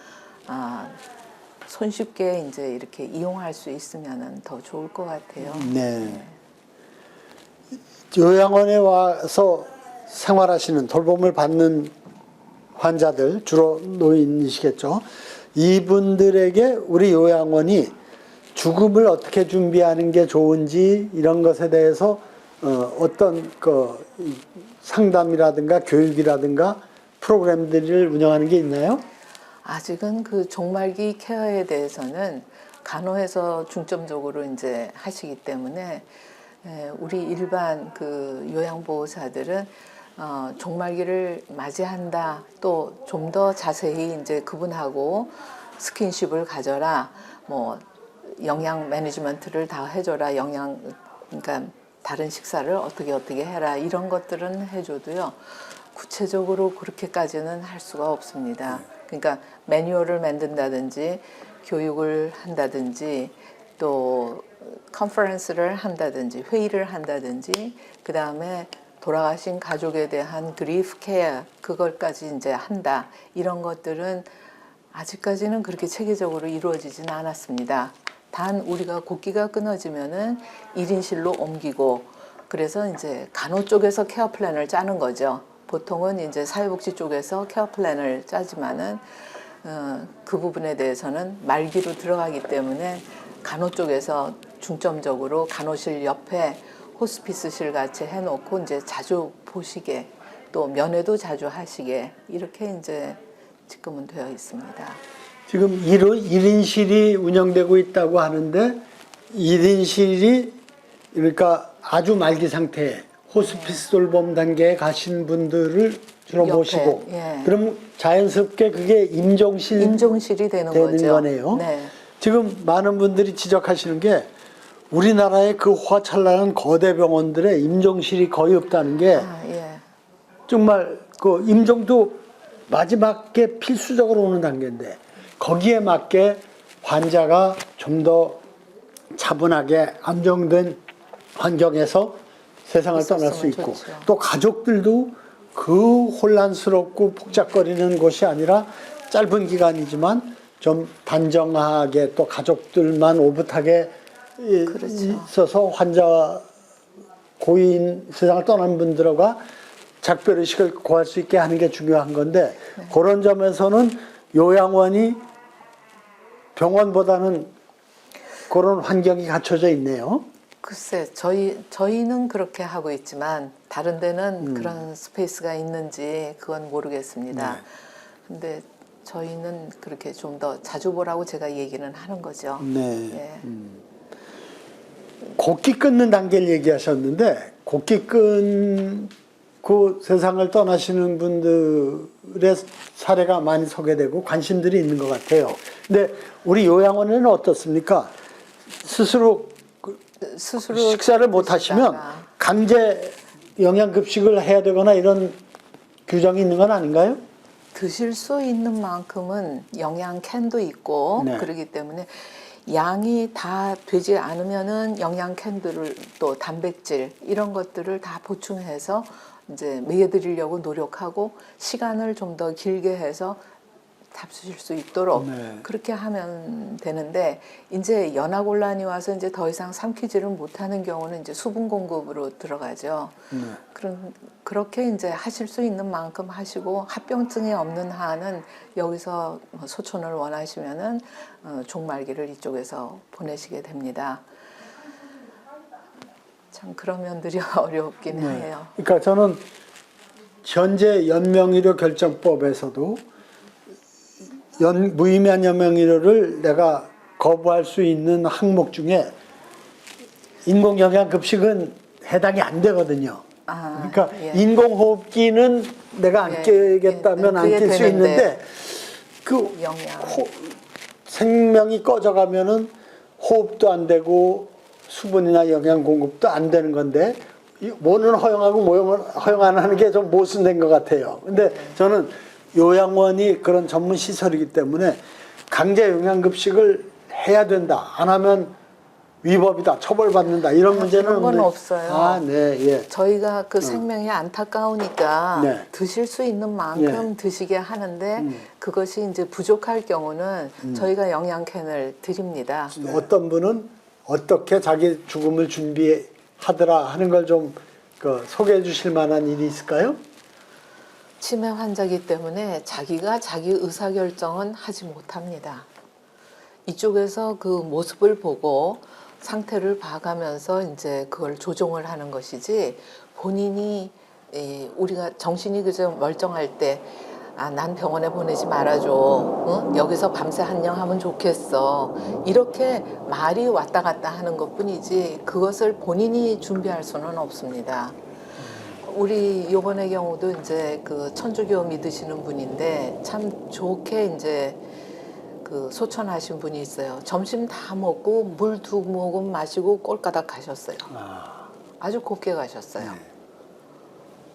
손쉽게 이제 이렇게 이용할 수 있으면은 더 좋을 것 같아요. 네. 요양원에 와서 생활하시는 돌봄을 받는 환자들 주로 노인이시겠죠. 이분들에게 우리 요양원이 죽음을 어떻게 준비하는 게 좋은지 이런 것에 대해서 어떤 그 상담이라든가 교육이라든가 프로그램들을 운영하는 게 있나요? 아직은 그 종말기 케어에 대해서는 간호에서 중점적으로 이제 하시기 때문에 우리 일반 그 요양보호사들은 종말기를 맞이한다. 또 좀 더 자세히 이제 그분하고 스킨십을 가져라. 뭐 영양 매니지먼트를 다 해줘라. 그러니까 다른 식사를 어떻게 해라. 이런 것들은 해줘도요. 구체적으로 그렇게까지는 할 수가 없습니다. 그러니까 매뉴얼을 만든다든지 교육을 한다든지 또 컨퍼런스를 한다든지 회의를 한다든지 그 다음에 돌아가신 가족에 대한 그리프 케어 그걸까지 이제 한다 이런 것들은 아직까지는 그렇게 체계적으로 이루어지지는 않았습니다. 단 우리가 곡기가 끊어지면은 1인실로 옮기고 그래서 이제 간호 쪽에서 케어 플랜을 짜는 거죠. 보통은 이제 사회복지 쪽에서 케어 플랜을 짜지만은 그 부분에 대해서는 말기로 들어가기 때문에 간호 쪽에서 중점적으로 간호실 옆에 호스피스실 같이 해놓고 이제 자주 보시게 또 면회도 자주 하시게 이렇게 이제 지금은 되어 있습니다. 지금 1인실이 운영되고 있다고 하는데 1인실이 그러니까 아주 말기 상태에 호스피스 돌봄 단계에 가신 분들을 주로 옆에, 모시고 예. 그럼 자연스럽게 그게 임종실이 되는 거죠. 거네요. 네. 지금 많은 분들이 지적하시는 게 우리나라의 그 호화찬란한 거대 병원들의 임종실이 거의 없다는 게 아, 예. 정말 그 임종도 마지막에 필수적으로 오는 단계인데 거기에 맞게 환자가 좀 더 차분하게 안정된 환경에서 세상을 떠날 수 있었으면 있고 좋죠. 또 가족들도 그 혼란스럽고 복잡거리는 곳이 아니라 짧은 기간이지만 좀 단정하게 또 가족들만 오붓하게 그렇죠. 있어서 환자 고인 세상을 떠난 분들과 작별의식을 고할 수 있게 하는 게 중요한 건데 그런 점에서는 요양원이 병원보다는 그런 환경이 갖춰져 있네요. 글쎄, 저희는 그렇게 하고 있지만 다른 데는 그런 스페이스가 있는지 그건 모르겠습니다. 근데 저희는 그렇게 좀 더 자주 보라고 제가 얘기는 하는 거죠. 네. 예. 곡기 끊는 단계를 얘기하셨는데 곡기 끊고 세상을 떠나시는 분들의 사례가 많이 소개되고 관심들이 있는 것 같아요. 근데 우리 요양원에는 어떻습니까? 스스로 식사를 못 하시면 드시다가 강제 영양급식을 해야 되거나 이런 규정이 있는 건 아닌가요? 드실 수 있는 만큼은 영양 캔도 있고 네. 그러기 때문에 양이 다 되지 않으면은 영양 캔들을 또 단백질 이런 것들을 다 보충해서 이제 먹여드리려고 노력하고 시간을 좀 더 길게 해서 잡수실 수 있도록 네. 그렇게 하면 되는데 이제 연하곤란이 와서 이제 더 이상 삼키지를 못하는 경우는 이제 수분 공급으로 들어가죠. 그렇게 이제 하실 수 있는 만큼 하시고 합병증이 없는 한은 여기서 소촌을 원하시면은 종말기를 이쪽에서 보내시게 됩니다. 참 그런 면들이 어렵긴 해요. 그러니까 저는 현재 연명의료 결정법에서도 무의미한 연명의료를 내가 거부할 수 있는 항목 중에 인공영양급식은 해당이 안 되거든요. 아, 그러니까 예. 인공호흡기는 내가 안 예, 끼겠다면 예, 안 그게 낄 수 되는데 있는데 그 영양. 생명이 꺼져가면은 호흡도 안 되고 수분이나 영양 공급도 안 되는 건데 뭐는 허용하고 뭐는 허용 안 하는 게 좀 모순된 것 같아요. 근데 저는 요양원이 그런 전문 시설이기 때문에 강제 영양급식을 해야 된다. 안 하면 위법이다. 처벌받는다. 이런 문제는 그런 건 없네. 없어요. 아, 네, 예. 저희가 그 생명이 안타까우니까 네. 드실 수 있는 만큼 드시게 하는데 그것이 이제 부족할 경우는 저희가 영양캔을 드립니다. 어떤 분은 어떻게 자기 죽음을 준비하더라 하는 걸 좀 소개해 주실 만한 일이 있을까요? 치매 환자이기 때문에 자기가 자기 의사결정은 하지 못합니다. 이쪽에서 그 모습을 보고 상태를 봐가면서 이제 그걸 조종을 하는 것이지 본인이 우리가 정신이 그저 멀쩡할 때 난 병원에 보내지 말아줘. 응? 여기서 밤새 한영하면 좋겠어. 이렇게 말이 왔다 갔다 하는 것뿐이지 그것을 본인이 준비할 수는 없습니다. 우리 요번의 경우도 이제 그 천주교 믿으시는 분인데 참 좋게 이제 그 소천하신 분이 있어요. 점심 다 먹고 물 2모금 마시고 꼴까닥 가셨어요. 아주 곱게 가셨어요.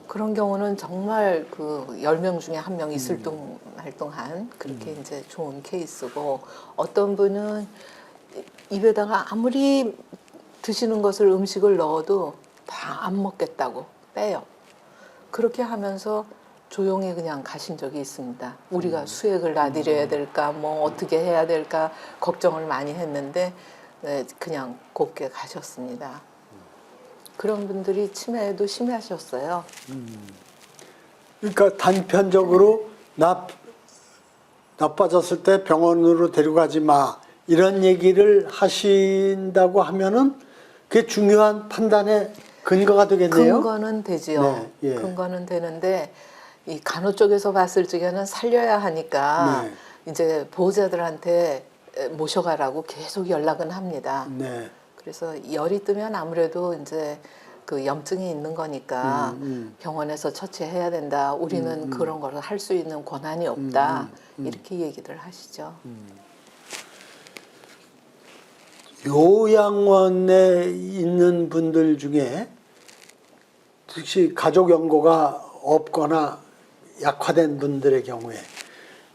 그런 경우는 정말 그 10명 중에 1명 이슬동할동한 그렇게 이제 좋은 케이스고 어떤 분은 입에다가 아무리 드시는 것을 음식을 넣어도 다 안 먹겠다고 빼요. 그렇게 하면서 조용히 그냥 가신 적이 있습니다. 우리가 수액을 놔드려야 될까, 뭐 어떻게 해야 될까 걱정을 많이 했는데 그냥 곱게 가셨습니다. 그런 분들이 치매에도 심하셨어요. 그러니까 단편적으로 나빠졌을 때 병원으로 데려가지 마 이런 얘기를 하신다고 하면은 그게 중요한 판단의 근거가 되겠네요. 근거는 되지요. 네, 예. 근거는 되는데 이 간호 쪽에서 봤을 적에는 살려야 하니까 네. 이제 보호자들한테 모셔가라고 계속 연락은 합니다. 네. 그래서 열이 뜨면 아무래도 이제 그 염증이 있는 거니까 병원에서 처치해야 된다. 우리는 그런 걸 할 수 있는 권한이 없다. 이렇게 얘기를 하시죠. 요양원에 있는 분들 중에 특히 가족 연고가 없거나 약화된 분들의 경우에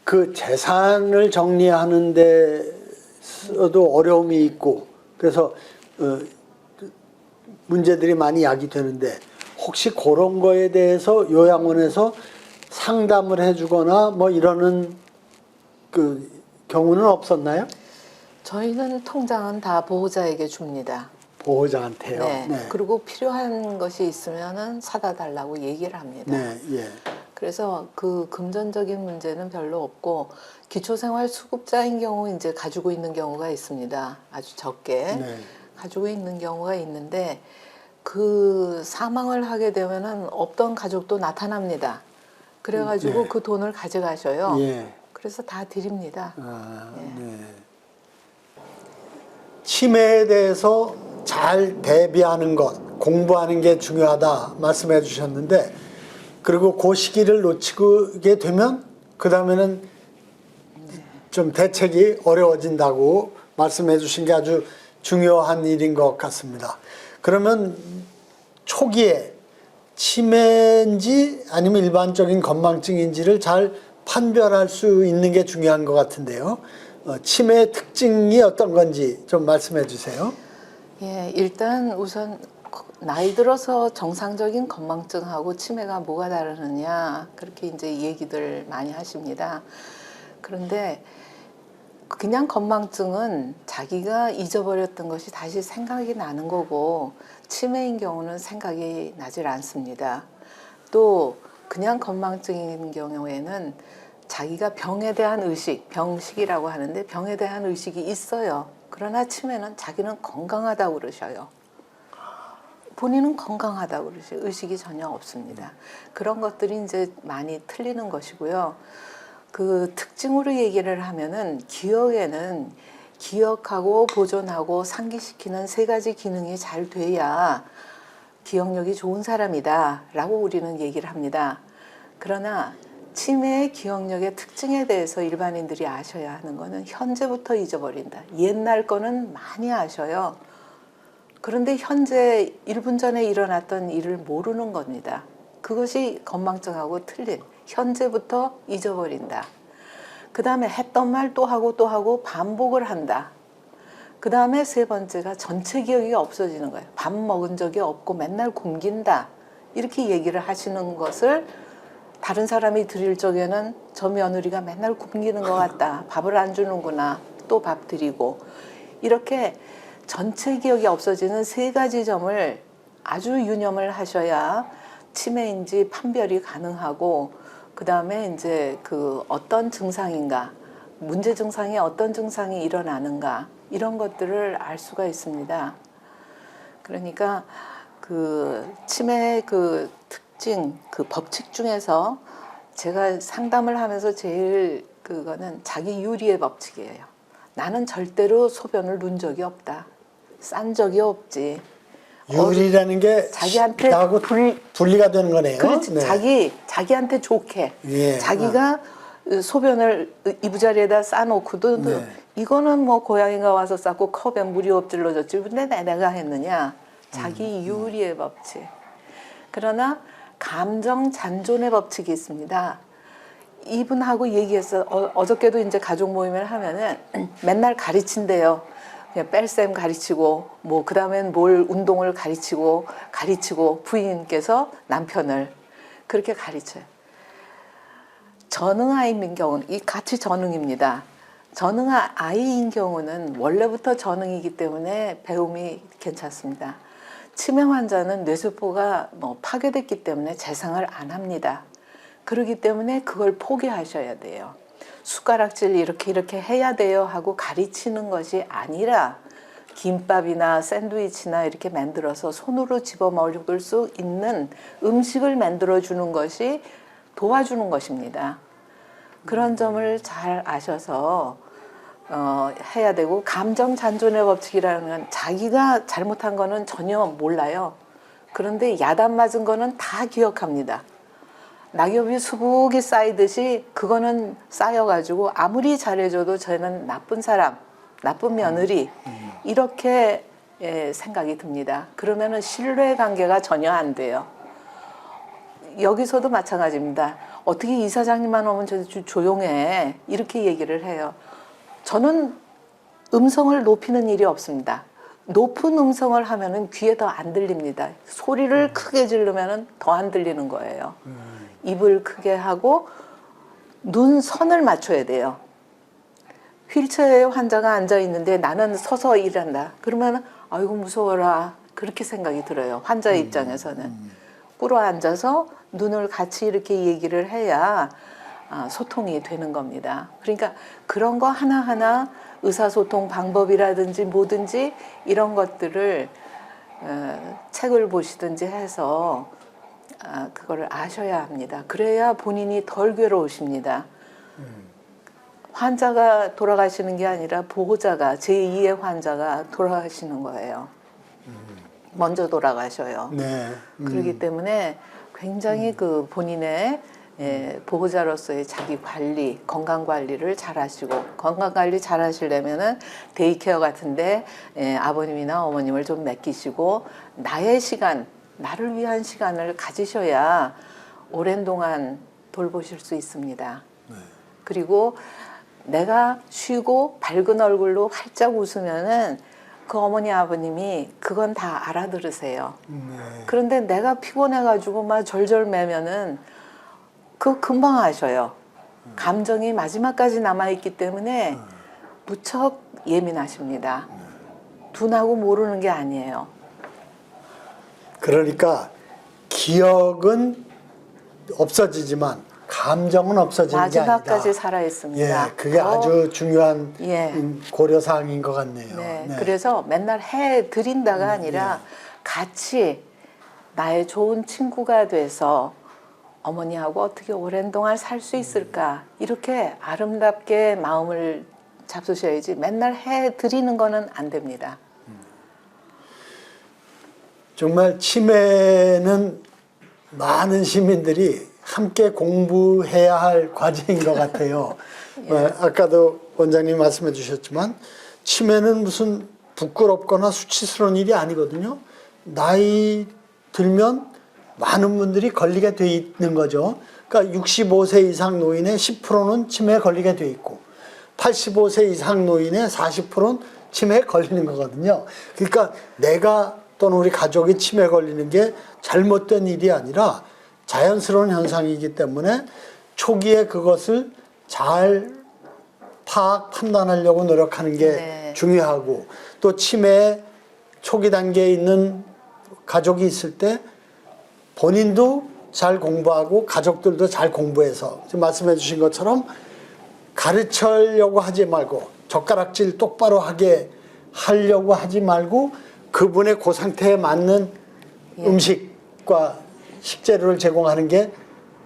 그 재산을 정리하는 데서도 어려움이 있고 그래서 문제들이 많이 야기되는데 혹시 그런 거에 대해서 요양원에서 상담을 해주거나 뭐 이러는 그 경우는 없었나요? 저희는 통장은 다 보호자에게 줍니다. 보호자한테요. 네. 네. 그리고 필요한 것이 있으면은 사다 달라고 얘기를 합니다. 네. 예. 그래서 그 금전적인 문제는 별로 없고 기초생활수급자인 경우 이제 가지고 있는 경우가 있습니다. 아주 적게 네. 가지고 있는 경우가 있는데 그 사망을 하게 되면은 없던 가족도 나타납니다. 그래가지고 네. 그 돈을 가져가셔요. 예. 그래서 다 드립니다. 아, 예. 네. 치매에 대해서 잘 대비하는 것, 공부하는 게 중요하다 말씀해 주셨는데 그리고 그 시기를 놓치게 되면 그 다음에는 좀 대책이 어려워진다고 말씀해 주신 게 아주 중요한 일인 것 같습니다. 그러면 초기에 치매인지 아니면 일반적인 건망증인지를 잘 판별할 수 있는 게 중요한 것 같은데요. 치매의 특징이 어떤 건지 좀 말씀해 주세요. 예, 일단 우선 나이 들어서 정상적인 건망증하고 치매가 뭐가 다르느냐 그렇게 이제 얘기들 많이 하십니다. 그런데 그냥 건망증은 자기가 잊어버렸던 것이 다시 생각이 나는 거고 치매인 경우는 생각이 나질 않습니다. 또 그냥 건망증인 경우에는 자기가 병에 대한 의식, 병식이라고 하는데 병에 대한 의식이 있어요. 그러나 치매는 자기는 건강하다고 그러셔요. 본인은 건강하다고 그러셔요. 의식이 전혀 없습니다. 그런 것들이 이제 많이 틀리는 것이고요. 그 특징으로 얘기를 하면은 기억에는 기억하고 보존하고 상기시키는 세 가지 기능이 잘 돼야 기억력이 좋은 사람이다 라고 우리는 얘기를 합니다. 그러나 치매의 기억력의 특징에 대해서 일반인들이 아셔야 하는 거는 현재부터 잊어버린다. 옛날 거는 많이 아셔요. 그런데 현재 1분 전에 일어났던 일을 모르는 겁니다. 그것이 건망증하고 틀린 현재부터 잊어버린다. 그 다음에 했던 말 또 하고 또 하고 반복을 한다. 그 다음에 세 번째가 전체 기억이 없어지는 거예요. 밥 먹은 적이 없고 맨날 굶긴다. 이렇게 얘기를 하시는 것을 다른 사람이 들을 적에는 저 며느리가 맨날 굶기는 것 같다. 밥을 안 주는구나. 또 밥 드리고. 이렇게 전체 기억이 없어지는 세 가지 점을 아주 유념을 하셔야 치매인지 판별이 가능하고 그 다음에 이제 그 어떤 증상인가, 문제 증상이 어떤 증상이 일어나는가 이런 것들을 알 수가 있습니다. 그러니까 그 치매의 그 특징, 그 법칙 중에서 제가 상담을 하면서 제일 그거는 자기 유리의 법칙이에요. 나는 절대로 소변을 눈 적이 없다. 싼 적이 없지. 유리라는 게 자기한테 나하고 분리가 되는 거네요. 그렇지. 네. 자기한테 좋게. 예. 자기가 소변을 이부자리에다 싸놓고도 네. 이거는 뭐 고양이가 와서 쌌고 컵에 물이 엎질러졌지. 근데 내가 했느냐. 자기 유리의 법칙. 그러나 감정 잔존의 법칙이 있습니다. 이분하고 얘기했어. 어저께도 이제 가족 모임을 하면은 맨날 가르친대요. 그냥 뺄셈 가르치고 뭐 그다음엔 뭘 운동을 가르치고 부인께서 남편을 그렇게 가르쳐요. 전응아이인 경우는 이 같이 전응입니다. 전응아이인 경우는 원래부터 전응이기 때문에 배움이 괜찮습니다. 치매 환자는 뇌세포가 뭐 파괴됐기 때문에 재생을 안 합니다. 그렇기 때문에 그걸 포기하셔야 돼요. 숟가락질 이렇게 해야 돼요 하고 가르치는 것이 아니라 김밥이나 샌드위치나 이렇게 만들어서 손으로 집어먹을 수 있는 음식을 만들어주는 것이 도와주는 것입니다. 그런 점을 잘 아셔서 해야 되고 감정 잔존의 법칙이라는 건 자기가 잘못한 거는 전혀 몰라요. 그런데 야단 맞은 거는 다 기억합니다. 낙엽이 수북이 쌓이듯이 그거는 쌓여가지고 아무리 잘해줘도 저는 나쁜 사람 나쁜 며느리 이렇게 생각이 듭니다. 그러면은 신뢰 관계가 전혀 안 돼요. 여기서도 마찬가지입니다. 어떻게 이사장님만 오면 저 조용해 이렇게 얘기를 해요. 저는 음성을 높이는 일이 없습니다. 높은 음성을 하면은 귀에 더 안 들립니다. 소리를 크게 지르면은 더 안 들리는 거예요. 입을 크게 하고 눈선을 맞춰야 돼요. 휠체어에 환자가 앉아 있는데 나는 서서 일한다. 그러면 아이고 무서워라 그렇게 생각이 들어요. 환자 입장에서는 꿇어 앉아서 눈을 같이 이렇게 얘기를 해야 소통이 되는 겁니다. 그러니까 그런 거 하나하나 의사소통 방법이라든지 뭐든지 이런 것들을 책을 보시든지 해서 그거를 아셔야 합니다. 그래야 본인이 덜 괴로우십니다. 환자가 돌아가시는 게 아니라 보호자가 제2의 환자가 돌아가시는 거예요. 먼저 돌아가셔요. 네. 그렇기 때문에 굉장히 그 본인의 보호자로서의 자기 관리, 건강 관리를 잘 하시고 건강 관리 잘 하시려면은 데이케어 같은데 아버님이나 어머님을 좀 맡기시고 나의 시간, 나를 위한 시간을 가지셔야 오랜 동안 돌보실 수 있습니다. 네. 그리고 내가 쉬고 밝은 얼굴로 활짝 웃으면은 그 어머니 아버님이 그건 다 알아들으세요. 네. 그런데 내가 피곤해가지고 막 절절 매면은 그거 금방 아셔요. 감정이 마지막까지 남아있기 때문에 무척 예민하십니다. 둔하고 모르는 게 아니에요. 그러니까 기억은 없어지지만 감정은 없어지는 게 아니다. 마지막까지 살아있습니다. 예, 그게 아주 중요한 예. 고려사항인 것 같네요. 네, 네. 그래서 맨날 해드린다가 아니라 같이 나의 좋은 친구가 돼서 어머니하고 어떻게 오랜 동안 살 수 있을까 이렇게 아름답게 마음을 잡수셔야지 맨날 해드리는 거는 안 됩니다. 정말 치매는 많은 시민들이 함께 공부해야 할 과제인 것 같아요. 아까도 원장님 말씀해 주셨지만 치매는 무슨 부끄럽거나 수치스러운 일이 아니거든요. 나이 들면 많은 분들이 걸리게 돼 있는 거죠. 그러니까 65세 이상 노인의 10%는 치매에 걸리게 돼 있고 85세 이상 노인의 40%는 치매에 걸리는 거거든요. 그러니까 내가 또는 우리 가족이 치매에 걸리는 게 잘못된 일이 아니라 자연스러운 현상이기 때문에 초기에 그것을 잘 판단하려고 노력하는 게 네. 중요하고 또 치매 초기 단계에 있는 가족이 있을 때 본인도 잘 공부하고 가족들도 잘 공부해서 지금 말씀해 주신 것처럼 가르치려고 하지 말고 젓가락질 똑바로 하게 하려고 하지 말고 그분의 그 상태에 맞는 음식과 식재료를 제공하는 게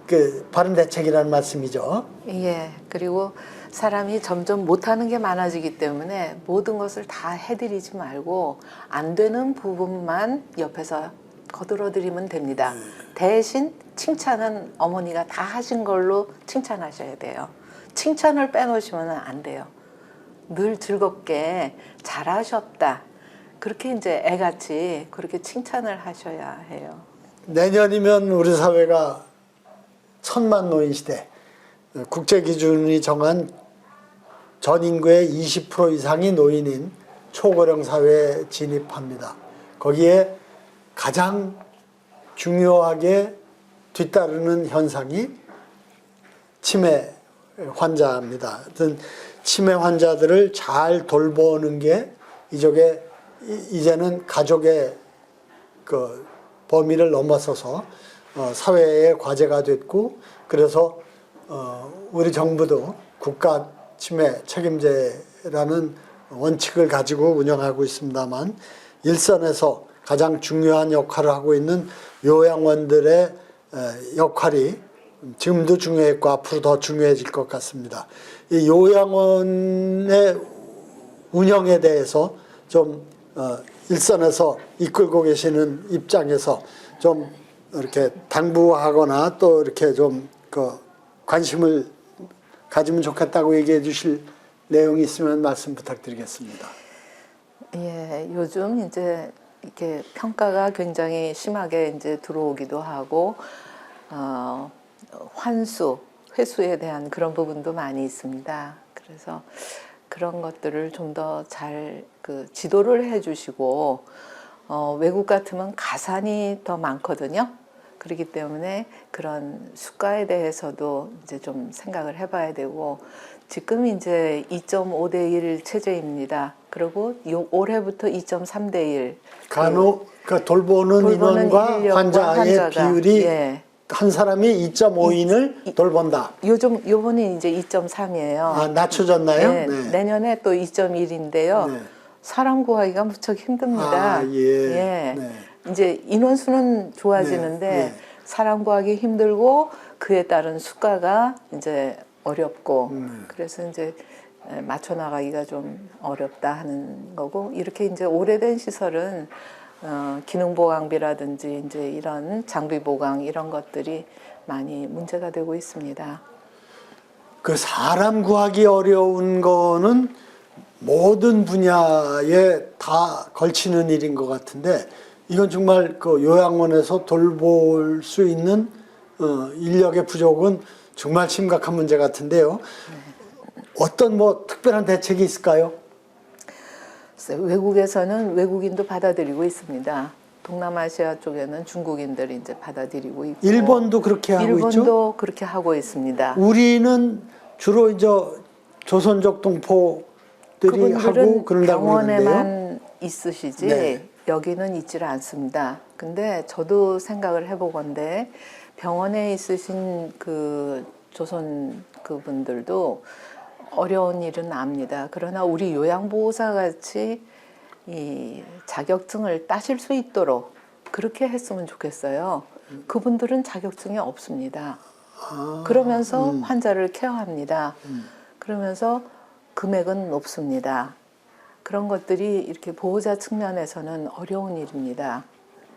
그 바른 대책이라는 말씀이죠. 예, 그리고 사람이 점점 못하는 게 많아지기 때문에 모든 것을 다 해드리지 말고 안 되는 부분만 옆에서 거들어드리면 됩니다. 대신 칭찬은 어머니가 다 하신 걸로 칭찬하셔야 돼요. 칭찬을 빼놓으시면 안 돼요. 늘 즐겁게 잘하셨다. 그렇게 이제 애같이 그렇게 칭찬을 하셔야 해요. 내년이면 우리 사회가 천만 노인 시대, 국제 기준이 정한 전 인구의 20% 이상이 노인인 초고령 사회에 진입합니다. 거기에 가장 중요하게 뒤따르는 현상이 치매 환자입니다. 하여튼 치매 환자들을 잘 돌보는 게 이제는 가족의 그 범위를 넘어서서 사회의 과제가 됐고 그래서 우리 정부도 국가 치매 책임제라는 원칙을 가지고 운영하고 있습니다만 일선에서 가장 중요한 역할을 하고 있는 요양원들의 역할이 지금도 중요했고 앞으로 더 중요해질 것 같습니다. 이 요양원의 운영에 대해서 좀 일선에서 이끌고 계시는 입장에서 좀 이렇게 당부하거나 또 이렇게 좀 그 관심을 가지면 좋겠다고 얘기해 주실 내용이 있으면 말씀 부탁드리겠습니다. 예, 요즘 이제 이렇게 평가가 굉장히 심하게 이제 들어오기도 하고, 회수에 대한 그런 부분도 많이 있습니다. 그래서 그런 것들을 좀 더 잘 지도를 해주시고, 외국 같으면 가산이 더 많거든요. 그렇기 때문에 그런 수가에 대해서도 이제 좀 생각을 해봐야 되고, 지금 이제 2.5대 1 체제입니다. 그리고 올해부터 2.3대 1. 그러니까 돌보는 인원과 환자의 비율이 예. 한 사람이 2.5인을 돌본다. 요번에 이제 2.3이에요. 아, 낮춰졌나요? 네, 네. 내년에 또 2.1인데요. 네. 사람 구하기가 무척 힘듭니다. 아, 예. 예. 네. 이제 인원수는 좋아지는데 네, 네. 사람 구하기 힘들고 그에 따른 수가가 이제 어렵고 그래서 이제 맞춰 나가기가 좀 어렵다 하는 거고, 이렇게 이제 오래된 시설은 기능 보강비라든지 이제 이런 장비 보강 이런 것들이 많이 문제가 되고 있습니다. 그 사람 구하기 어려운 거는 모든 분야에 다 걸치는 일인 것 같은데, 이건 정말 그 요양원에서 돌볼 수 있는 인력의 부족은 정말 심각한 문제 같은데요. 어떤 뭐 특별한 대책이 있을까요? 외국에서는 외국인도 받아들이고 있습니다. 동남아시아 쪽에는 중국인들이 이제 받아들이고 있고, 일본도 그렇게 하고 있죠? 일본도 그렇게 하고 있습니다. 우리는 주로 이제 조선족 동포들이 하고 그런다고 그러는데요. 병원에만 있으시지 네. 여기는 있지를 않습니다. 근데 저도 생각을 해보건데 병원에 있으신 그 조선 그분들도 어려운 일은 압니다. 그러나 우리 요양보호사 같이 이 자격증을 따실 수 있도록 그렇게 했으면 좋겠어요. 그분들은 자격증이 없습니다. 그러면서 환자를 케어합니다. 그러면서 금액은 높습니다. 그런 것들이 이렇게 보호자 측면에서는 어려운 일입니다.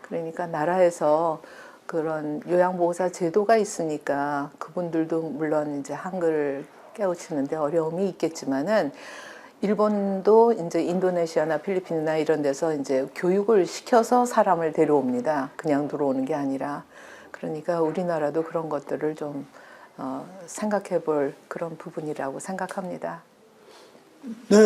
그러니까 나라에서 그런 요양보호사 제도가 있으니까 그분들도 물론 이제 한글 깨우치는데 어려움이 있겠지만은, 일본도 이제 인도네시아나 필리핀이나 이런 데서 이제 교육을 시켜서 사람을 데려옵니다. 그냥 들어오는 게 아니라. 그러니까 우리나라도 그런 것들을 좀 생각해 볼 그런 부분이라고 생각합니다. 네,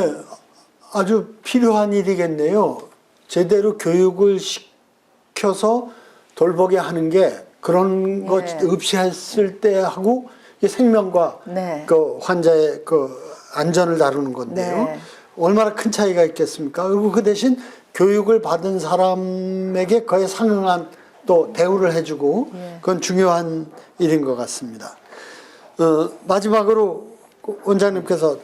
아주 필요한 일이겠네요. 제대로 교육을 시켜서 돌보게 하는 게 그런 것 예. 없이 했을 때 하고 이게 생명과 네. 그 환자의 그 안전을 다루는 건데요. 네. 얼마나 큰 차이가 있겠습니까? 그리고 그 대신 교육을 받은 사람에게 그에 상응한 또 대우를 해주고 그건 중요한 일인 것 같습니다. 마지막으로 원장님께서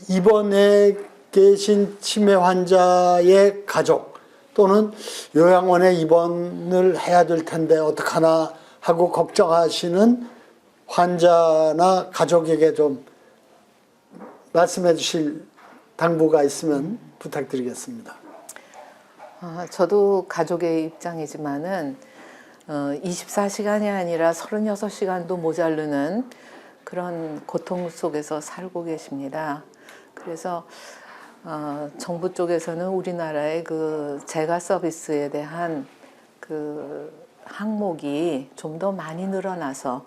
입원해 계신 치매 환자의 가족 또는 요양원에 입원을 해야 될 텐데 어떡하나 하고 걱정하시는 환자나 가족에게 좀 말씀해 주실 당부가 있으면 부탁드리겠습니다. 저도 가족의 입장이지만은 24시간이 아니라 36시간도 모자르는 그런 고통 속에서 살고 계십니다. 그래서 정부 쪽에서는 우리나라의 그 재가 서비스에 대한 그 항목이 좀 더 많이 늘어나서,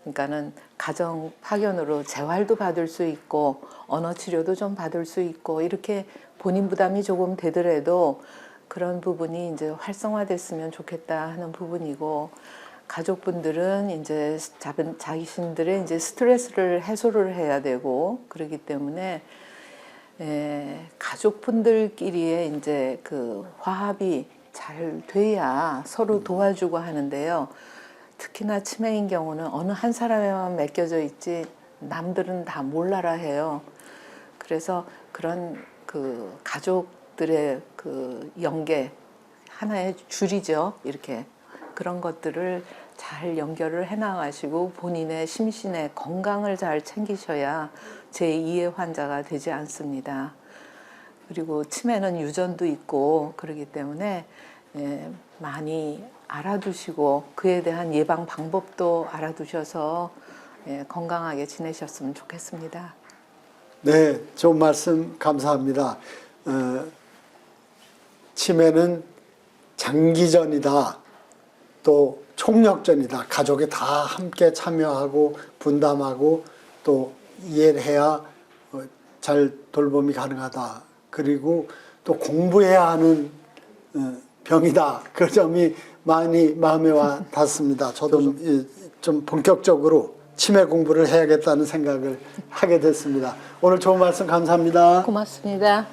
그러니까는 가정 파견으로 재활도 받을 수 있고 언어 치료도 좀 받을 수 있고 이렇게 본인 부담이 조금 되더라도 그런 부분이 이제 활성화됐으면 좋겠다 하는 부분이고, 가족분들은 이제 자신들의 이제 스트레스를 해소를 해야 되고 그렇기 때문에 가족분들끼리의 이제 그 화합이 잘 돼야 서로 도와주고 하는데요. 특히나 치매인 경우는 어느 한 사람에만 맡겨져 있지 남들은 다 몰라라 해요. 그래서 그런 그 가족들의 그 연계, 하나의 줄이죠. 이렇게 그런 것들을 잘 연결을 해나가시고 본인의 심신의 건강을 잘 챙기셔야 제2의 환자가 되지 않습니다. 그리고 치매는 유전도 있고 그렇기 때문에 많이 알아두시고 그에 대한 예방 방법도 알아두셔서 건강하게 지내셨으면 좋겠습니다. 네, 좋은 말씀 감사합니다. 치매는 장기전이다. 또 총력전이다. 가족이 다 함께 참여하고 분담하고 또 이해를 해야 잘 돌봄이 가능하다. 그리고 또 공부해야 하는 병이다. 그 점이 많이 마음에 와 닿습니다. 저도 좀 본격적으로 치매 공부를 해야겠다는 생각을 하게 됐습니다. 오늘 좋은 말씀 감사합니다. 고맙습니다.